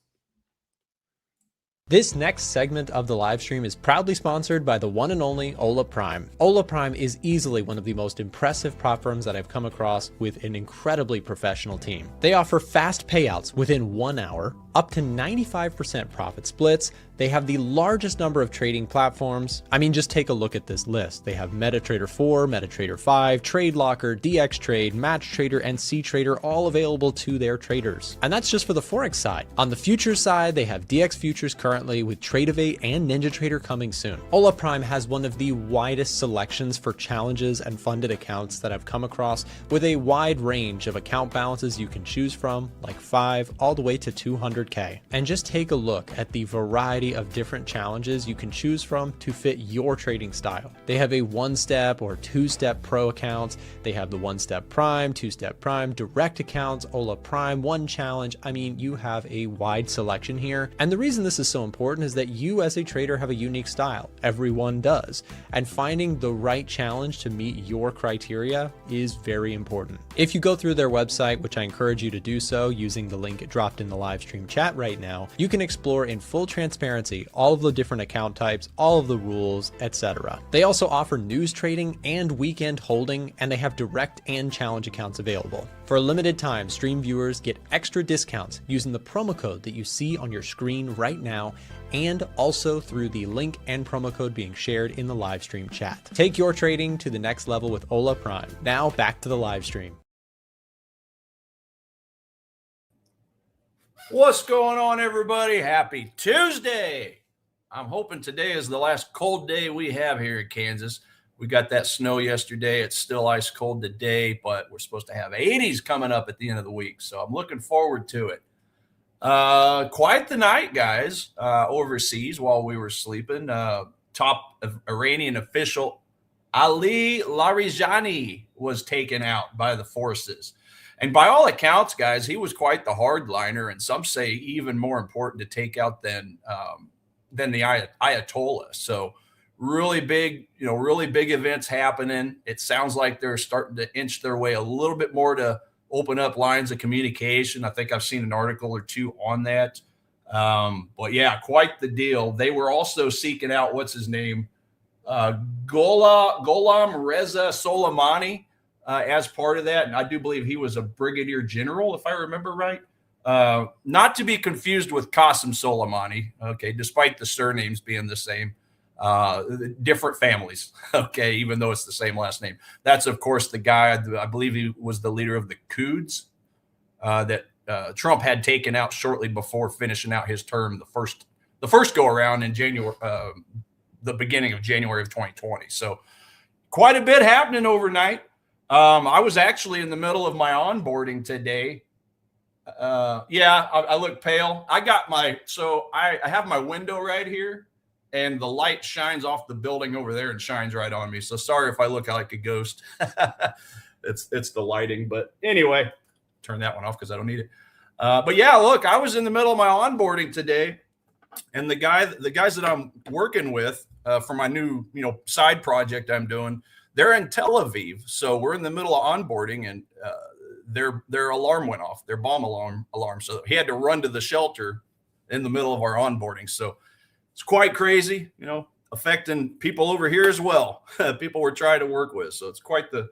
This next segment of the live stream is proudly sponsored by the one and only Ola Prime. Ola Prime is easily one of the most impressive prop firms that I've come across with an incredibly professional team. They offer fast payouts within 1 hour, up to 95% profit splits. They have the largest number of trading platforms. I mean, just take a look at this list. They have MetaTrader 4, MetaTrader 5, TradeLocker, DXTrade, MatchTrader, and CTrader all available to their traders. And that's just for the Forex side. On the futures side, they have DX Futures currently with Tradeovate and NinjaTrader coming soon. Ola Prime has one of the widest selections for challenges and funded accounts that I've come across, with a wide range of account balances you can choose from, like 5 all the way to 200K. And just take a look at the variety of different challenges you can choose from to fit your trading style. They have a 1-step or 2-step pro accounts. They have the 1-step prime, 2-step prime, direct accounts, Ola Prime, 1 challenge. I mean, you have a wide selection here. And the reason this is so important is that you as a trader have a unique style. Everyone does. And finding the right challenge to meet your criteria is very important. If you go through their website, which I encourage you to do so using the link dropped in the live stream chat right now, you can explore in full transparency all of the different account types, all of the rules, etc. They also offer news trading and weekend holding, and they have direct and challenge accounts available. For a limited time, stream viewers get extra discounts using the promo code that you see on your screen right now, and also through the link and promo code being shared in the live stream chat. Take your trading to the next level with Ola Prime. Now back to the live stream. What's going on, everybody? Happy Tuesday. I'm hoping today is the last cold day we have here in Kansas. We got that snow yesterday. It's still ice cold today, but we're supposed to have 80s coming up at the end of the week. So I'm looking forward to it. Quite the night, guys, overseas while we were sleeping. Top Iranian official Ali Larijani was taken out by the forces. And by all accounts, guys, he was quite the hardliner, and some say even more important to take out than the Ayatollah. So really big events happening. It sounds like they're starting to inch their way a little bit more to open up lines of communication. I think I've seen an article or 2 on that. But yeah, quite the deal. They were also seeking out, what's his name? Gholam Reza Soleimani. As part of that, and I do believe he was a brigadier general, if I remember right. Not to be confused with Qasem Soleimani, okay, despite the surnames being the same, different families, okay, even though it's the same last name. That's, of course, the guy, I believe he was the leader of the Quds that Trump had taken out shortly before finishing out his term, the first go-around in January, the beginning of January of 2020. So quite a bit happening overnight. I was actually in the middle of my onboarding today. I look pale. I have my window right here, and the light shines off the building over there and shines right on me. So sorry if I look like a ghost. It's the lighting. But anyway, turn that one off because I don't need it. But yeah, look, I was in the middle of my onboarding today, and the guys that I'm working with for my new side project I'm doing, they're in Tel Aviv. So we're in the middle of onboarding, and their alarm went off, their bomb alarm. So he had to run to the shelter in the middle of our onboarding. So it's quite crazy, affecting people over here as well. People we're trying to work with. So it's quite the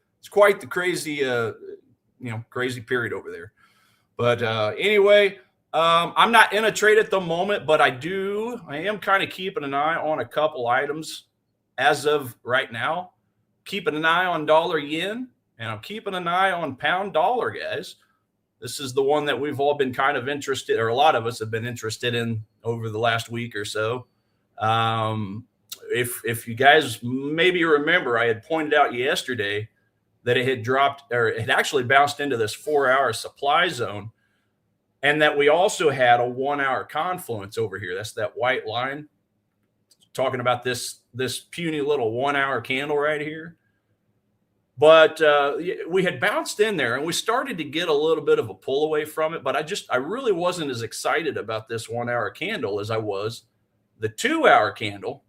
crazy, crazy period over there. But anyway, I'm not in a trade at the moment, but I am kind of keeping an eye on a couple items as of right now. Keeping an eye on dollar yen, and I'm keeping an eye on pound dollar, guys. This is the one that we've all been kind of interested, or a lot of us have been interested in over the last week or so. If you guys maybe remember, I had pointed out yesterday that it had dropped, or it had actually bounced into this 4-hour supply zone, and that we also had a 1-hour confluence over here. That's that white line talking about this puny little 1-hour candle right here. But we had bounced in there and we started to get a little bit of a pull away from it. But I really wasn't as excited about this 1-hour candle as I was the 2-hour candle,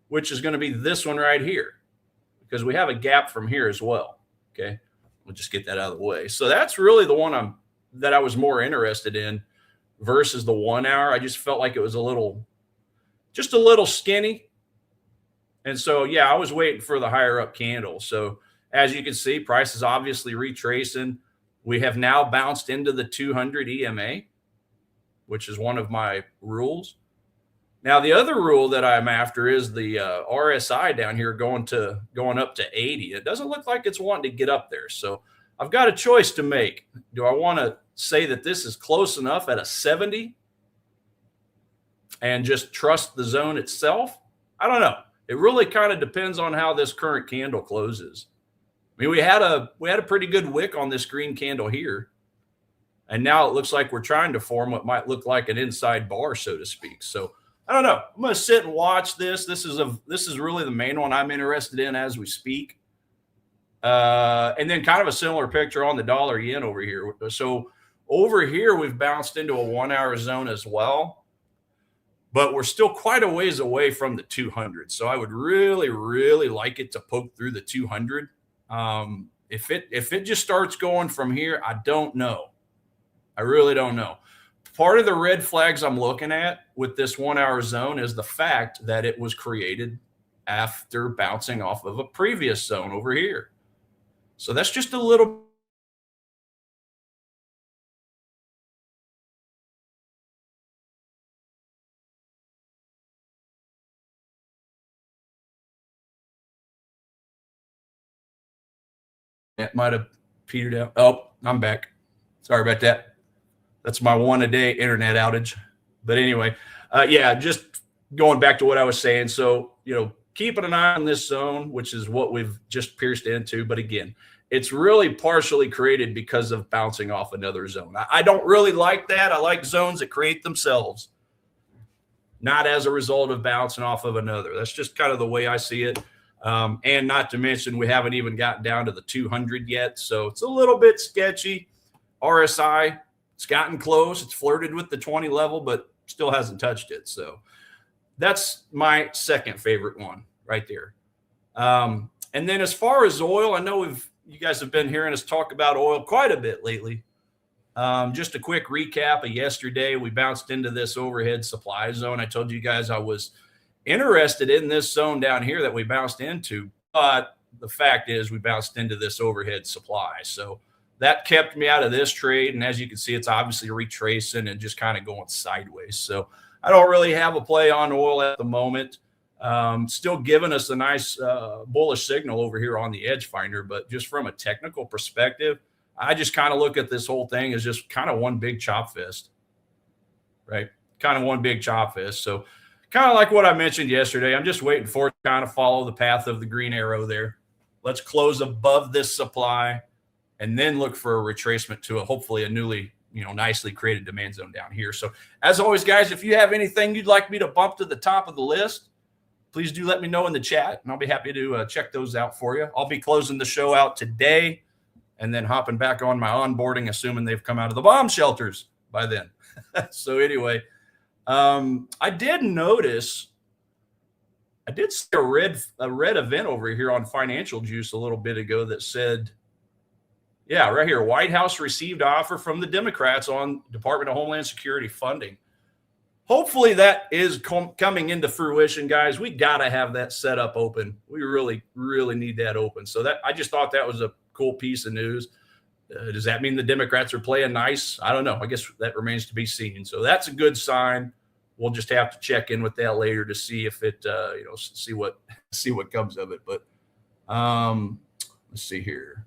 which is going to be this one right here, because we have a gap from here as well. Okay, we'll just get that out of the way. So that's really the one that I was more interested in versus the 1 hour. I just felt like it was just a little skinny. And so, yeah, I was waiting for the higher up candle. So as you can see, price is obviously retracing. We have now bounced into the 200 EMA, which is one of my rules. Now, the other rule that I'm after is the RSI down here going up to 80. It doesn't look like it's wanting to get up there. So I've got a choice to make. Do I want to say that this is close enough at a 70 and just trust the zone itself? I don't know. It really kind of depends on how this current candle closes. I mean, we had a pretty good wick on this green candle here, and now it looks like we're trying to form what might look like an inside bar, so to speak. So I don't know. I'm going to sit and watch this. This is really the main one I'm interested in as we speak. And then kind of a similar picture on the dollar yen over here. So over here, we've bounced into a 1 hour zone as well, but we're still quite a ways away from the 200. So I would really, really like it to poke through the 200. If it just starts going from here, I don't know. I really don't know. Part of the red flags I'm looking at with this 1 hour zone is the fact that it was created after bouncing off of a previous zone over here. So that's just a little. It might have petered out. Oh, I'm back. Sorry about that. That's my one-a-day internet outage. But anyway, yeah, just going back to what I was saying. So, keeping an eye on this zone, which is what we've just pierced into. But again, it's really partially created because of bouncing off another zone. I don't really like that. I like zones that create themselves, not as a result of bouncing off of another. That's just kind of the way I see it. And not to mention, we haven't even gotten down to the 200 yet. So it's a little bit sketchy. RSI, it's gotten close. It's flirted with the 20 level, but still hasn't touched it. So that's my second favorite one right there. And then as far as oil, I know you guys have been hearing us talk about oil quite a bit lately. Just a quick recap of yesterday. We bounced into this overhead supply zone. I told you guys I was interested in this zone down here that we bounced into, but the fact is we bounced into this overhead supply. So that kept me out of this trade. And as you can see, it's obviously retracing and just kind of going sideways. So I don't really have a play on oil at the moment. Still giving us a nice bullish signal over here on the edge finder. But just from a technical perspective, I just kind of look at this whole thing as just kind of one big chop fest, right? Kind of one big chop fest. So kind of like what I mentioned yesterday, I'm just waiting for it to kind of follow the path of the green arrow there. Let's close above this supply and then look for a retracement to hopefully a newly, nicely created demand zone down here. So as always, guys, if you have anything you'd like me to bump to the top of the list, please do let me know in the chat, and I'll be happy to check those out for you. I'll be closing the show out today and then hopping back on my onboarding, assuming they've come out of the bomb shelters by then. So anyway, I did notice, I did see a red event over here on Financial Juice a little bit ago that said Yeah, right here. White House received offer from the Democrats on Department of Homeland Security funding. Hopefully that is coming into fruition, guys. We got to have that set up open. We really, really need that open. So that, I just thought that was a cool piece of news. Does that mean the Democrats are playing nice? I don't know. I guess that remains to be seen. So that's a good sign. We'll just have to check in with that later to see if it, see what comes of it. But let's see here.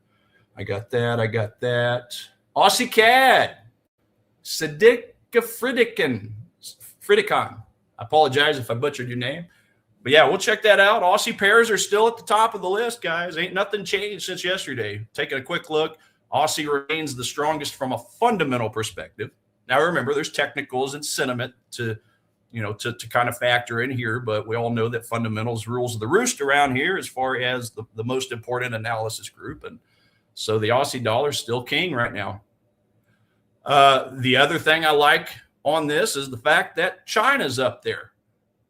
I got that. Aussie CAD. Fridikon. I apologize if I butchered your name. But yeah, we'll check that out. Aussie pairs are still at the top of the list, guys. Ain't nothing changed since yesterday. Taking a quick look. Aussie remains the strongest from a fundamental perspective. Now, remember, there's technicals and sentiment to kind of factor in here, but we all know that fundamentals rules the roost around here as far as the most important analysis group. And so the Aussie dollar is still king right now. The other thing I like on this is the fact that China's up there.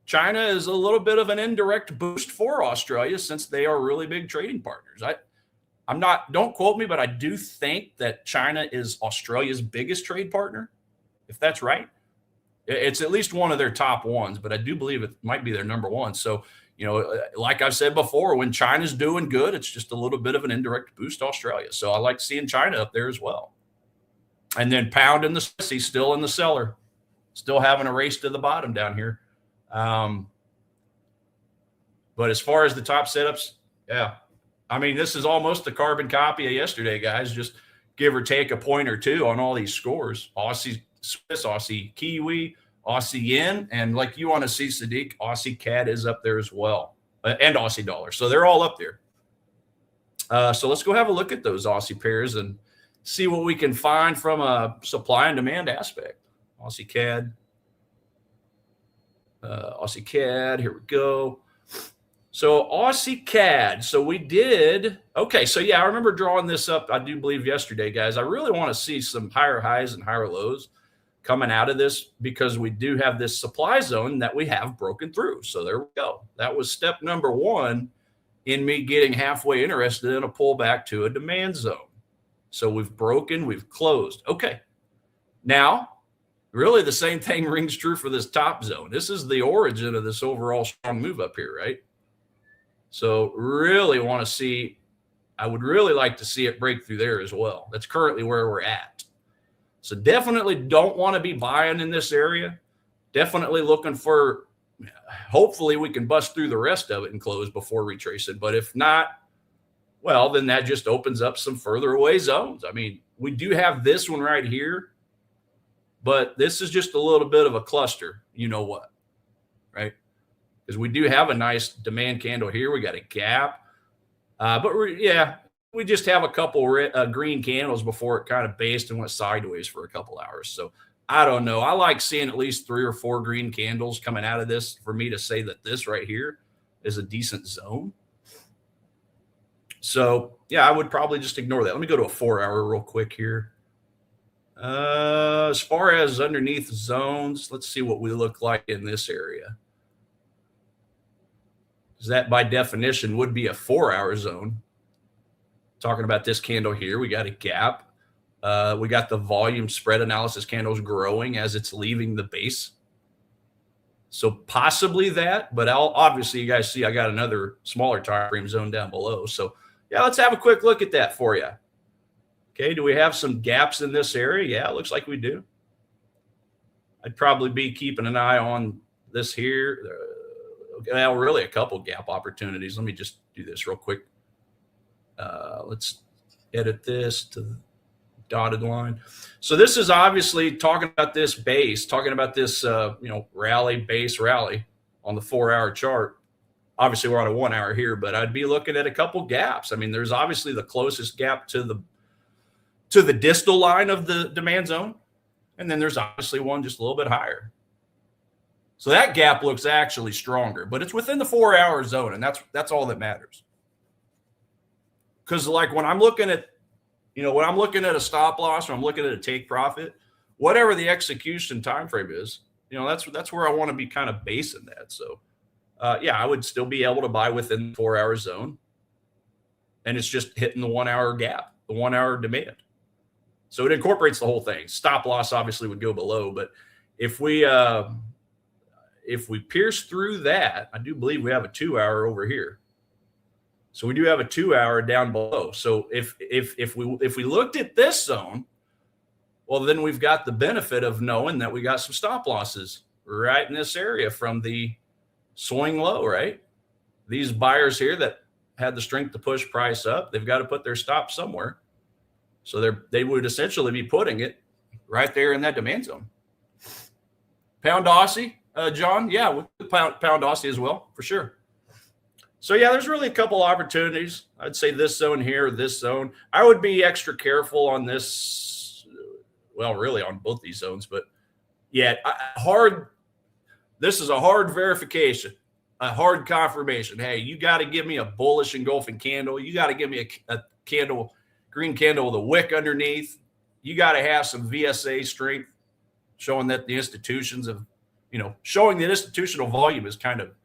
China is a little bit of an indirect boost for Australia since they are really big trading partners. Don't quote me, but I do think that China is Australia's biggest trade partner, if that's right. It's at least one of their top ones, but I do believe it might be their number one. So, like I've said before, when China's doing good, it's just a little bit of an indirect boost to Australia. So I like seeing China up there as well. And then pound in the Sissy, still in the cellar, still having a race to the bottom down here. But as far as the top setups, yeah. I mean, this is almost a carbon copy of yesterday, guys. Just give or take a point or two on all these scores. Aussie Swiss, Aussie Kiwi, Aussie Yen, and like you want to see, Sadiq, Aussie CAD is up there as well, and Aussie dollar. So they're all up there. So let's go have a look at those Aussie pairs and see what we can find from a supply and demand aspect. Aussie CAD. Here we go. So Aussie CAD. So we did. Okay. So yeah, I remember drawing this up, I do believe yesterday, guys. I really want to see some higher highs and higher lows coming out of this because we do have this supply zone that we have broken through. So there we go. That was step number one in me getting halfway interested in a pullback to a demand zone. So we've broken, we've closed. Okay. Now, really the same thing rings true for this top zone. This is the origin of this overall strong move up here, right? So really want to see, I would really like to see it break through there as well. That's currently where we're at. So definitely don't want to be buying in this area. Definitely looking for, hopefully we can bust through the rest of it and close before retracing. But if not, well, then that just opens up some further away zones. I mean, we do have this one right here, but this is just a little bit of a cluster. You know what, right? Because we do have a nice demand candle here. We got a gap. But we just have a couple green candles before it kind of based and went sideways for a couple hours. So I don't know. I like seeing at least 3 or 4 green candles coming out of this for me to say that this right here is a decent zone. So, yeah, I would probably just ignore that. Let me go to a 4-hour real quick here. As far as underneath zones, let's see what we look like in this area. That by definition would be a 4-hour zone. Talking about this candle here, we got a gap. We got the volume spread analysis candles growing as it's leaving the base. So possibly that, but obviously you guys see I got another smaller time frame zone down below. So yeah, let's have a quick look at that for you. Okay, do we have some gaps in this area? Yeah, it looks like we do. I'd probably be keeping an eye on this here. Well, really a couple gap opportunities. Let me just do this real quick. Let's edit this to the dotted line. So this is obviously talking about this base, talking about this, base rally on the 4-hour chart. Obviously, we're on a 1-hour here, but I'd be looking at a couple gaps. I mean, there's obviously the closest gap to the distal line of the demand zone, and then there's obviously one just a little bit higher. So that gap looks actually stronger, but it's within the 4-hour zone, and that's all that matters. Because like when I'm looking at, a stop loss or I'm looking at a take profit, whatever the execution time frame is, that's where I want to be kind of basing that. So, I would still be able to buy within the 4-hour zone, and it's just hitting the 1-hour gap. the 1 hour demand. So it incorporates the whole thing. Stop loss obviously would go below, but if we pierce through that, I do believe we have a 2 hour over here. So we do have a 2 hour down below. So if we looked at this zone, well, then we've got the benefit of knowing that we got some stop losses right in this area from the swing low, right? These buyers here that had the strength to push price up, they've got to put their stop somewhere. So they would essentially be putting it right there in that demand zone. Pound Aussie, John, yeah, with pound Aussie as well, for sure. So yeah, there's really a couple opportunities. I'd say this zone here, this zone. I would be extra careful on this. Well, really on both these zones, but yeah, this is a hard verification, a hard confirmation. Hey, you got to give me a bullish engulfing candle. You got to give me a candle, green candle with a wick underneath. You got to have some VSA strength showing that the institutions of, showing that institutional volume is kind of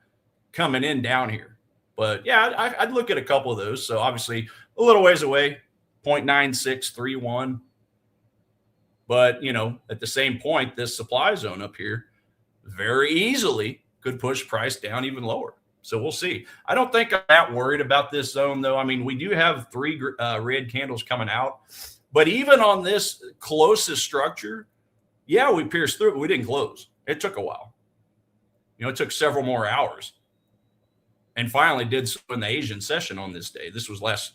coming in down here. But yeah, I'd look at a couple of those. So obviously a little ways away, 0.9631. But, at the same point, this supply zone up here very easily could push price down even lower. So we'll see. I don't think I'm that worried about this zone, though. I mean, we do have 3 red candles coming out. But even on this closest structure, yeah, we pierced through it, but we didn't close. It took a while. It took several more hours. And finally did so in the Asian session on this day. This was last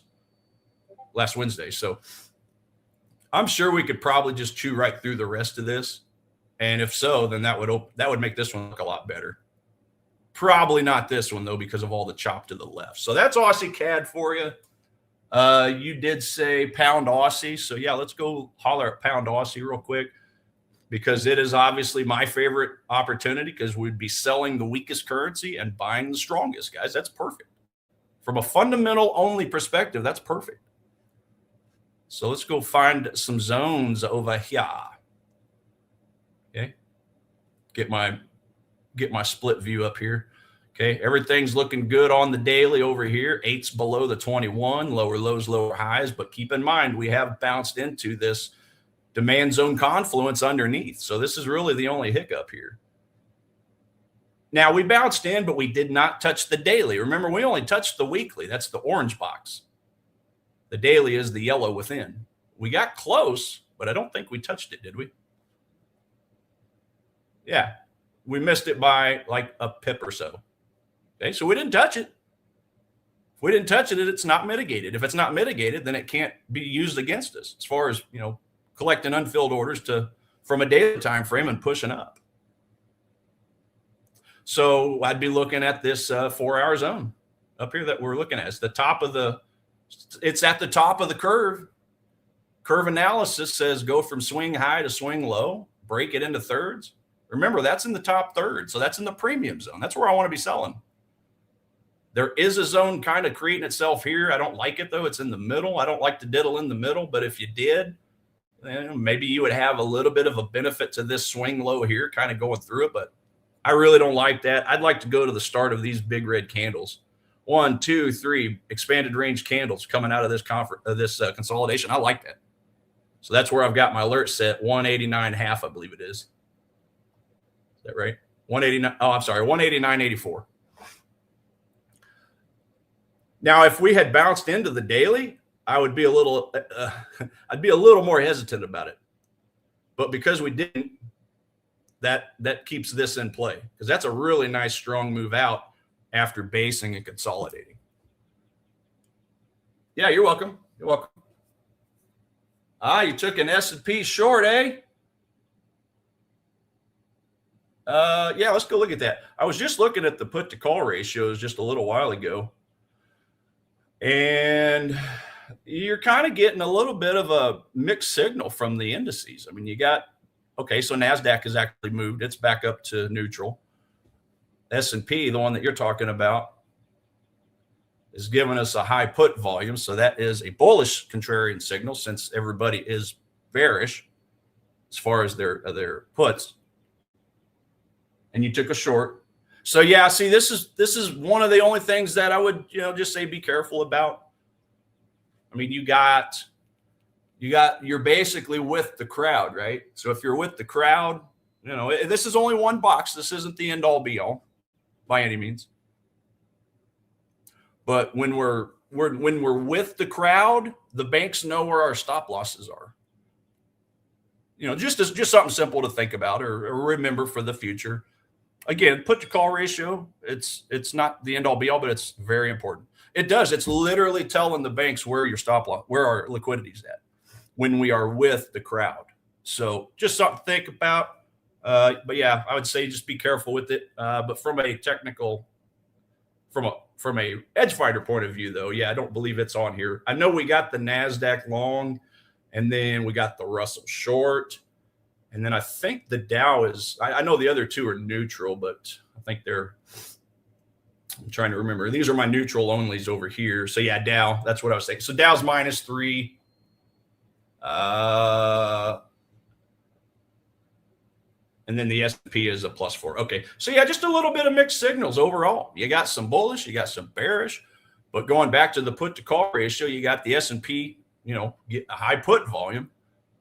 Wednesday. So I'm sure we could probably just chew right through the rest of this. And if so, then that would make this one look a lot better. Probably not this one, though, because of all the chop to the left. So that's Aussie CAD for you. You did say pound Aussie. So, yeah, let's go holler at pound Aussie real quick, because it is obviously my favorite opportunity, because we'd be selling the weakest currency and buying the strongest, guys. That's perfect. From a fundamental only perspective, that's perfect. So let's go find some zones over here. Okay. Get my split view up here. Okay. Everything's looking good on the daily over here. 8's below the 21, lower lows, lower highs. But keep in mind, we have bounced into this demand zone confluence underneath. So this is really the only hiccup here. Now we bounced in, but we did not touch the daily. Remember, we only touched the weekly. That's the orange box. The daily is the yellow within. We got close, but I don't think we touched it, did we? Yeah, we missed it by like a pip or so. Okay, so we didn't touch it. If we didn't touch it, it's not mitigated. If it's not mitigated, then it can't be used against us as far as, collecting unfilled orders from a daily time frame and pushing up. So I'd be looking at this 4 hour zone up here that we're looking at. It's at the top of the curve. Curve analysis says go from swing high to swing low, break it into thirds. Remember, that's in the top third. So that's in the premium zone. That's where I want to be selling. There is a zone kind of creating itself here. I don't like it, though. It's in the middle. I don't like to diddle in the middle, but if you did, then maybe you would have a little bit of a benefit to this swing low here, kind of going through it. But I really don't like that. I'd like to go to the start of these big red candles. 1, 2, 3 expanded range candles coming out of this consolidation. I like that. So that's where I've got my alert set. 189.5, I believe it is. Is that right? 189. Oh, I'm sorry. 189.84. Now, if we had bounced into the daily, I would be a little, I'd be a little more hesitant about it. But because we didn't, that keeps this in play, because that's a really nice strong move out after basing and consolidating. Yeah, you're welcome. You're welcome. You took an S&P short, eh? Yeah, let's go look at that. I was just looking at the put to call ratios just a little while ago. And you're kind of getting a little bit of a mixed signal from the indices. I mean, you got, okay, so Nasdaq has actually moved. It's back up to neutral. S&P, the one that you're talking about, is giving us a high put volume. So that is a bullish contrarian signal, since everybody is bearish as far as their puts. And you took a short. So yeah, see, this is one of the only things that I would, just say be careful about. I mean, you got you're basically with the crowd, right? So if you're with the crowd, you know, this is only one box. This isn't the end all be all by any means. But when we're with the crowd, the banks know where our stop losses are. You know, just something simple to think about or remember for the future. Again, put to call ratio. It's not the end all be all, but it's very important. It's literally telling the banks where your stop loss, where our liquidity is at when we are with the crowd. So just something to think about. But yeah, I would say just be careful with it. But from a technical, from a edge fighter point of view, though, yeah, I don't believe it's on here. I know we got the Nasdaq long, and then we got the Russell short, and then I think the Dow is. I know the other two are neutral, but I think they're. I'm trying to remember. These are my neutral onlys over here. So yeah, Dow. That's what I was thinking. So Dow's -3. And then the S&P is a +4. Okay. So yeah, just a little bit of mixed signals overall. You got some bullish, you got some bearish, but going back to the put to call ratio, you got the S&P, you know, get a high put volume.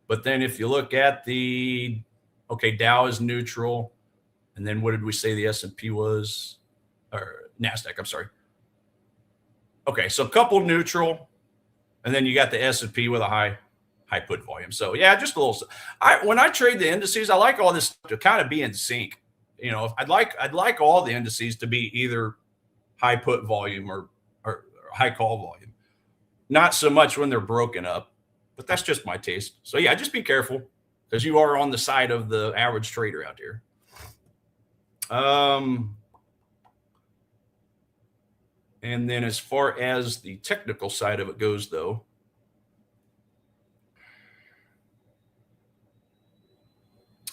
But then if you look at the, okay, Dow is neutral. And then what did we say the S&P was? Or Nasdaq, I'm sorry. Okay. So a couple neutral. And then you got the S&P with a high put volume. So yeah, just a little. When I trade the indices, I like all this to kind of be in sync. You know, I'd like all the indices to be either high put volume or high call volume. Not so much when they're broken up, but that's just my taste. So yeah, just be careful because you are on the side of the average trader out here. And then as far as the technical side of it goes, though,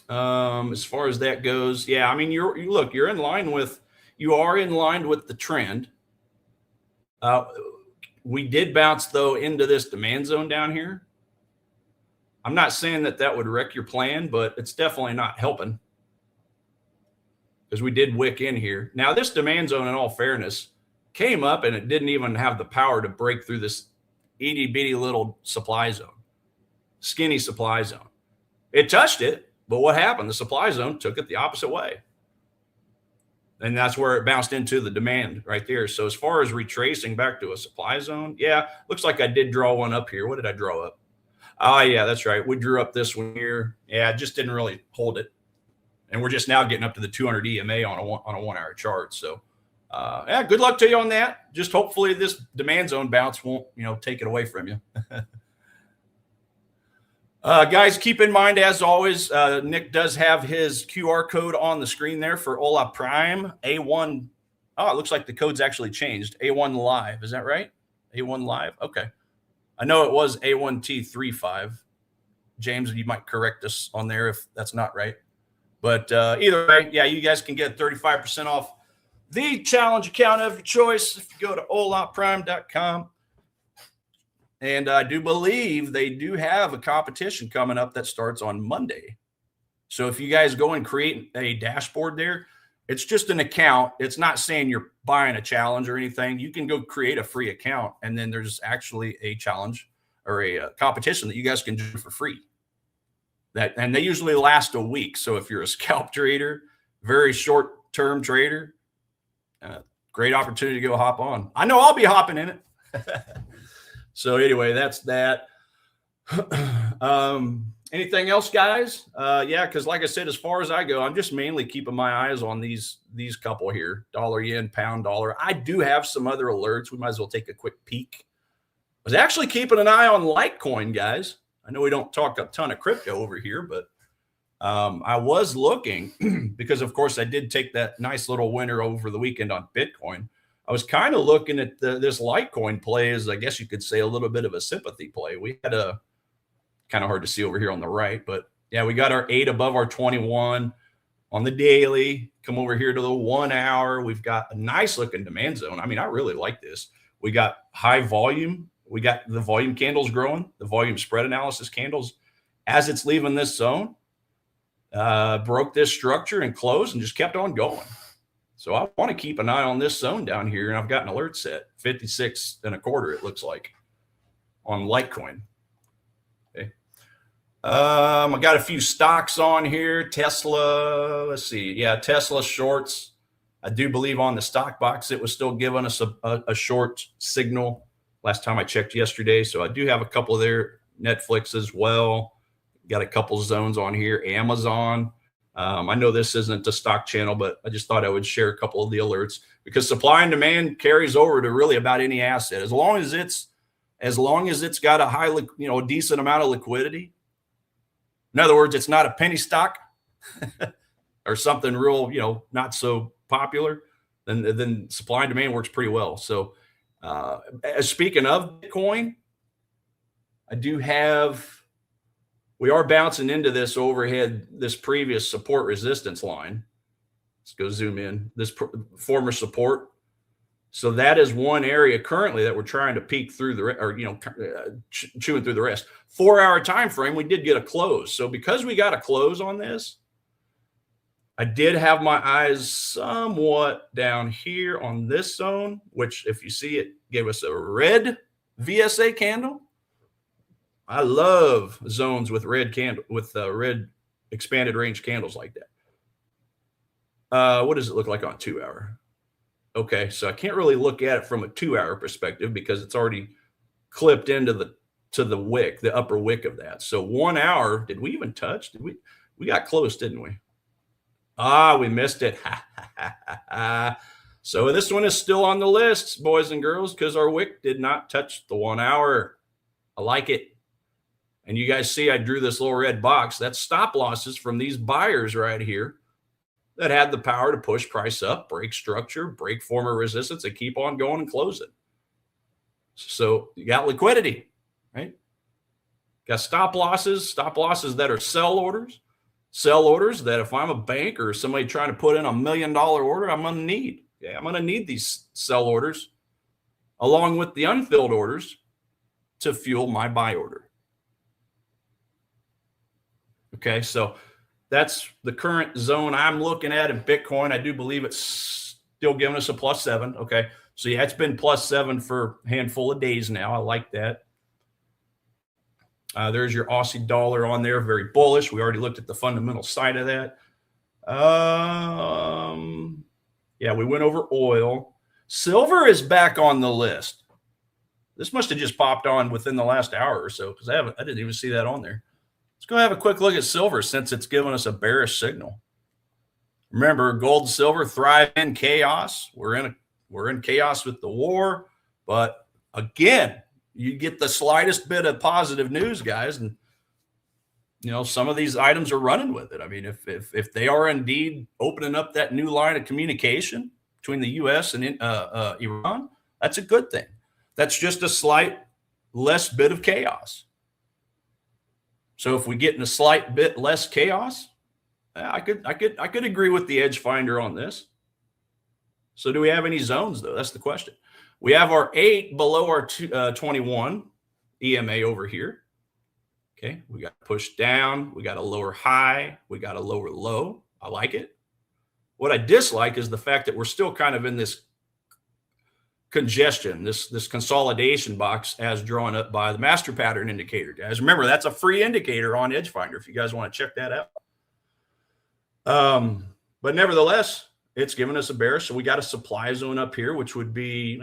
as far as that goes, yeah, I mean, you are in line with the trend. We did bounce though into this demand zone down here. I'm not saying that would wreck your plan, but it's definitely not helping because we did wick in here. Now this demand zone, in all fairness, came up and it didn't even have the power to break through this itty bitty little supply zone, skinny supply zone. It touched it. But what happened? The supply zone took it the opposite way. And that's where it bounced into the demand right there. So as far as retracing back to a supply zone, yeah, looks like I did draw one up here. What did I draw up? Oh, yeah, that's right. We drew up this one here. Yeah, it just didn't really hold it. And we're just now getting up to the 200 EMA on a 1 hour chart. So, yeah, good luck to you on that. Just hopefully this demand zone bounce won't, take it away from you. Guys, keep in mind, as always, Nick does have his QR code on the screen there for Ola Prime A1. Oh, it looks like the code's actually changed. A1 Live. Is that right? A1 Live. Okay. I know it was A1T35. James, you might correct us on there if that's not right. But either way, yeah, you guys can get 35% off the challenge account of your choice if you go to olaprime.com. And I do believe they do have a competition coming up that starts on Monday. So if you guys go and create a dashboard there, it's just an account. It's not saying you're buying a challenge or anything. You can go create a free account, and then there's actually a challenge or a competition that you guys can do for free. And they usually last a week. So if you're a scalp trader, very short-term trader, great opportunity to go hop on. I know I'll be hopping in it. So anyway, that's that. Anything else, guys? Yeah, because like I said, as far as I go, I'm just mainly keeping my eyes on these couple here, dollar, yen, pound, dollar. I do have some other alerts. We might as well take a quick peek. I was actually keeping an eye on Litecoin, guys. I know we don't talk a ton of crypto over here, but I was looking because, of course, I did take that nice little winner over the weekend on Bitcoin. I was kind of looking at this Litecoin play as, I guess you could say, a little bit of a sympathy play. We had a kind of hard to see over here on the right, but yeah, we got our 8 above our 21 on the daily. Come over here to the 1 hour. We've got a nice looking demand zone. I mean, I really like this. We got high volume. We got the volume candles growing, the volume spread analysis candles as it's leaving this zone, broke this structure and closed and just kept on going. So I want to keep an eye on this zone down here, and I've got an alert set, 56 1/4, it looks like, on Litecoin. I got a few stocks on here. Tesla, let's see. Yeah, Tesla shorts. I do believe on the stock box it was still giving us a short signal last time I checked yesterday. So I do have a couple there. Netflix as well. Got a couple zones on here. Amazon. I know this isn't a stock channel, but I just thought I would share a couple of the alerts because supply and demand carries over to really about any asset. As long as it's got a high, a decent amount of liquidity. In other words, it's not a penny stock or something real, not so popular, then supply and demand works pretty well. So speaking of Bitcoin, we are bouncing into this overhead, this previous support resistance line. Let's go zoom in. This former support. So that is one area currently that we're trying to peek through chewing through the rest. 4-hour time frame, we did get a close. So because we got a close on this, I did have my eyes somewhat down here on this zone, which if you see it gave us a red VSA candle. I love zones with red red expanded range candles like that. What does it look like on 2-hour? Okay, so I can't really look at it from a 2-hour perspective because it's already clipped into the wick, the upper wick of that. So 1 hour, did we even touch? We got close, didn't we? We missed it. So this one is still on the list, boys and girls, because our wick did not touch the 1 hour. I like it. And you guys see I drew this little red box. That's stop losses from these buyers right here that had the power to push price up, break structure, break former resistance, and keep on going and close it. So you got liquidity, right? Got stop losses that are sell orders that if I'm a bank or somebody trying to put in $1 million order, I'm going to need. Okay, I'm going to need these sell orders along with the unfilled orders to fuel my buy order. Okay, so that's the current zone I'm looking at in Bitcoin. I do believe it's still giving us a +7. Okay, so yeah, it's been +7 for a handful of days now. I like that. There's your Aussie dollar on there, very bullish. We already looked at the fundamental side of that. Yeah, we went over oil. Silver is back on the list. This must have just popped on within the last hour or so because I didn't even see that on there. Let's go have a quick look at silver since it's given us a bearish signal. Remember, gold and silver thrive in chaos. We're in chaos with the war, but again, you get the slightest bit of positive news, guys, and some of these items are running with it. I mean, if they are indeed opening up that new line of communication between the U.S. and Iran, that's a good thing. That's just a slight less bit of chaos. So if we get in a slight bit less chaos, I could agree with the edge finder on this. So do we have any zones though? That's the question. We have our 8 below our 21 EMA over here. Okay, we got pushed down. We got a lower high. We got a lower low. I like it. What I dislike is the fact that we're still kind of in this congestion, this consolidation box as drawn up by the master pattern indicator. Guys, remember, that's a free indicator on Edge Finder if you guys want to check that out. But nevertheless, it's given us a bearish. So we got a supply zone up here, which would be,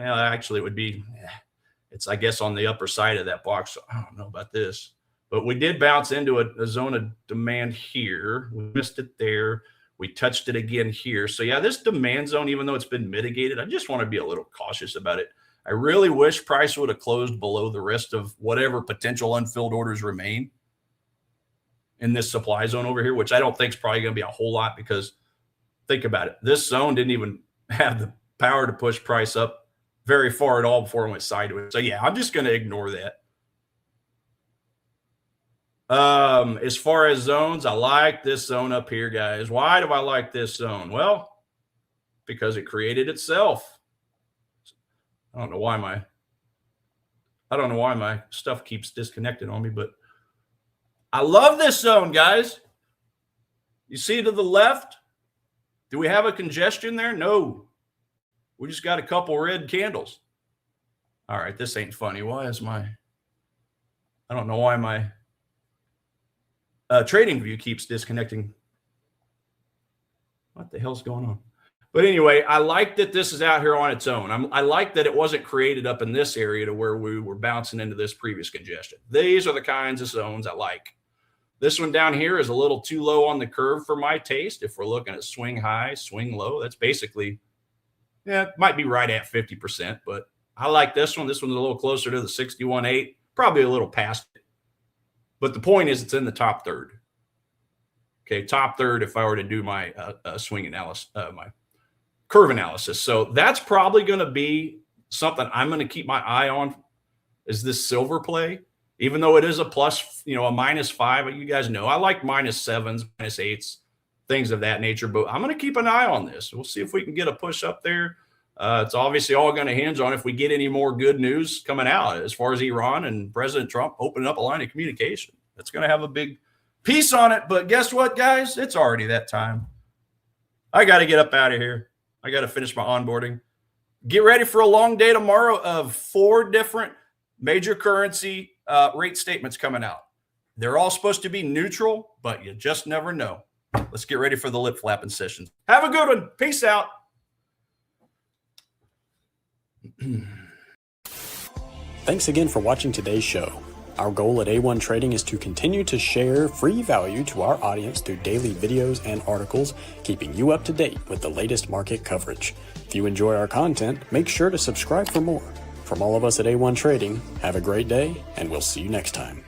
it's, I guess, on the upper side of that box. So I don't know about this. But we did bounce into a zone of demand here. We missed it there. We touched it again here. So yeah, this demand zone, even though it's been mitigated, I just want to be a little cautious about it. I really wish price would have closed below the rest of whatever potential unfilled orders remain in this supply zone over here, which I don't think is probably going to be a whole lot because think about it. This zone didn't even have the power to push price up very far at all before it went sideways. So yeah, I'm just going to ignore that. As far as zones, I like this zone up here, guys. Why do I like this zone? Well, because it created itself. I don't know why my stuff keeps disconnecting on me, but I love this zone, guys. You see to the left? Do we have a congestion there? No. We just got a couple red candles. All right, this ain't funny. I don't know why my trading view keeps disconnecting. What the hell's going on? But anyway, I like that this is out here on its own. I like that it wasn't created up in this area to where we were bouncing into this previous congestion. These are the kinds of zones I like. This one down here is a little too low on the curve for my taste. If we're looking at swing high, swing low, that's basically, yeah, it might be right at 50%, but I like this one. This one's a little closer to the 61.8, probably a little past it. But the point is it's in the top third. Okay, top third if I were to do my swing analysis, my curve analysis. So that's probably going to be something I'm going to keep my eye on is this silver play. Even though it is a plus, a -5, you guys know I like -7s, -8s, things of that nature. But I'm going to keep an eye on this. We'll see if we can get a push up there. It's obviously all going to hinge on if we get any more good news coming out as far as Iran and President Trump opening up a line of communication. That's going to have a big piece on it. But guess what, guys? It's already that time. I got to get up out of here. I got to finish my onboarding. Get ready for a long day tomorrow of 4 different major currency rate statements coming out. They're all supposed to be neutral, but you just never know. Let's get ready for the lip flapping sessions. Have a good one. Peace out. Thanks again for watching today's show. Our goal at A1 Trading is to continue to share free value to our audience through daily videos and articles, keeping you up to date with the latest market coverage. If you enjoy our content, make sure to subscribe for more. From all of us at A1 Trading, have a great day, and we'll see you next time.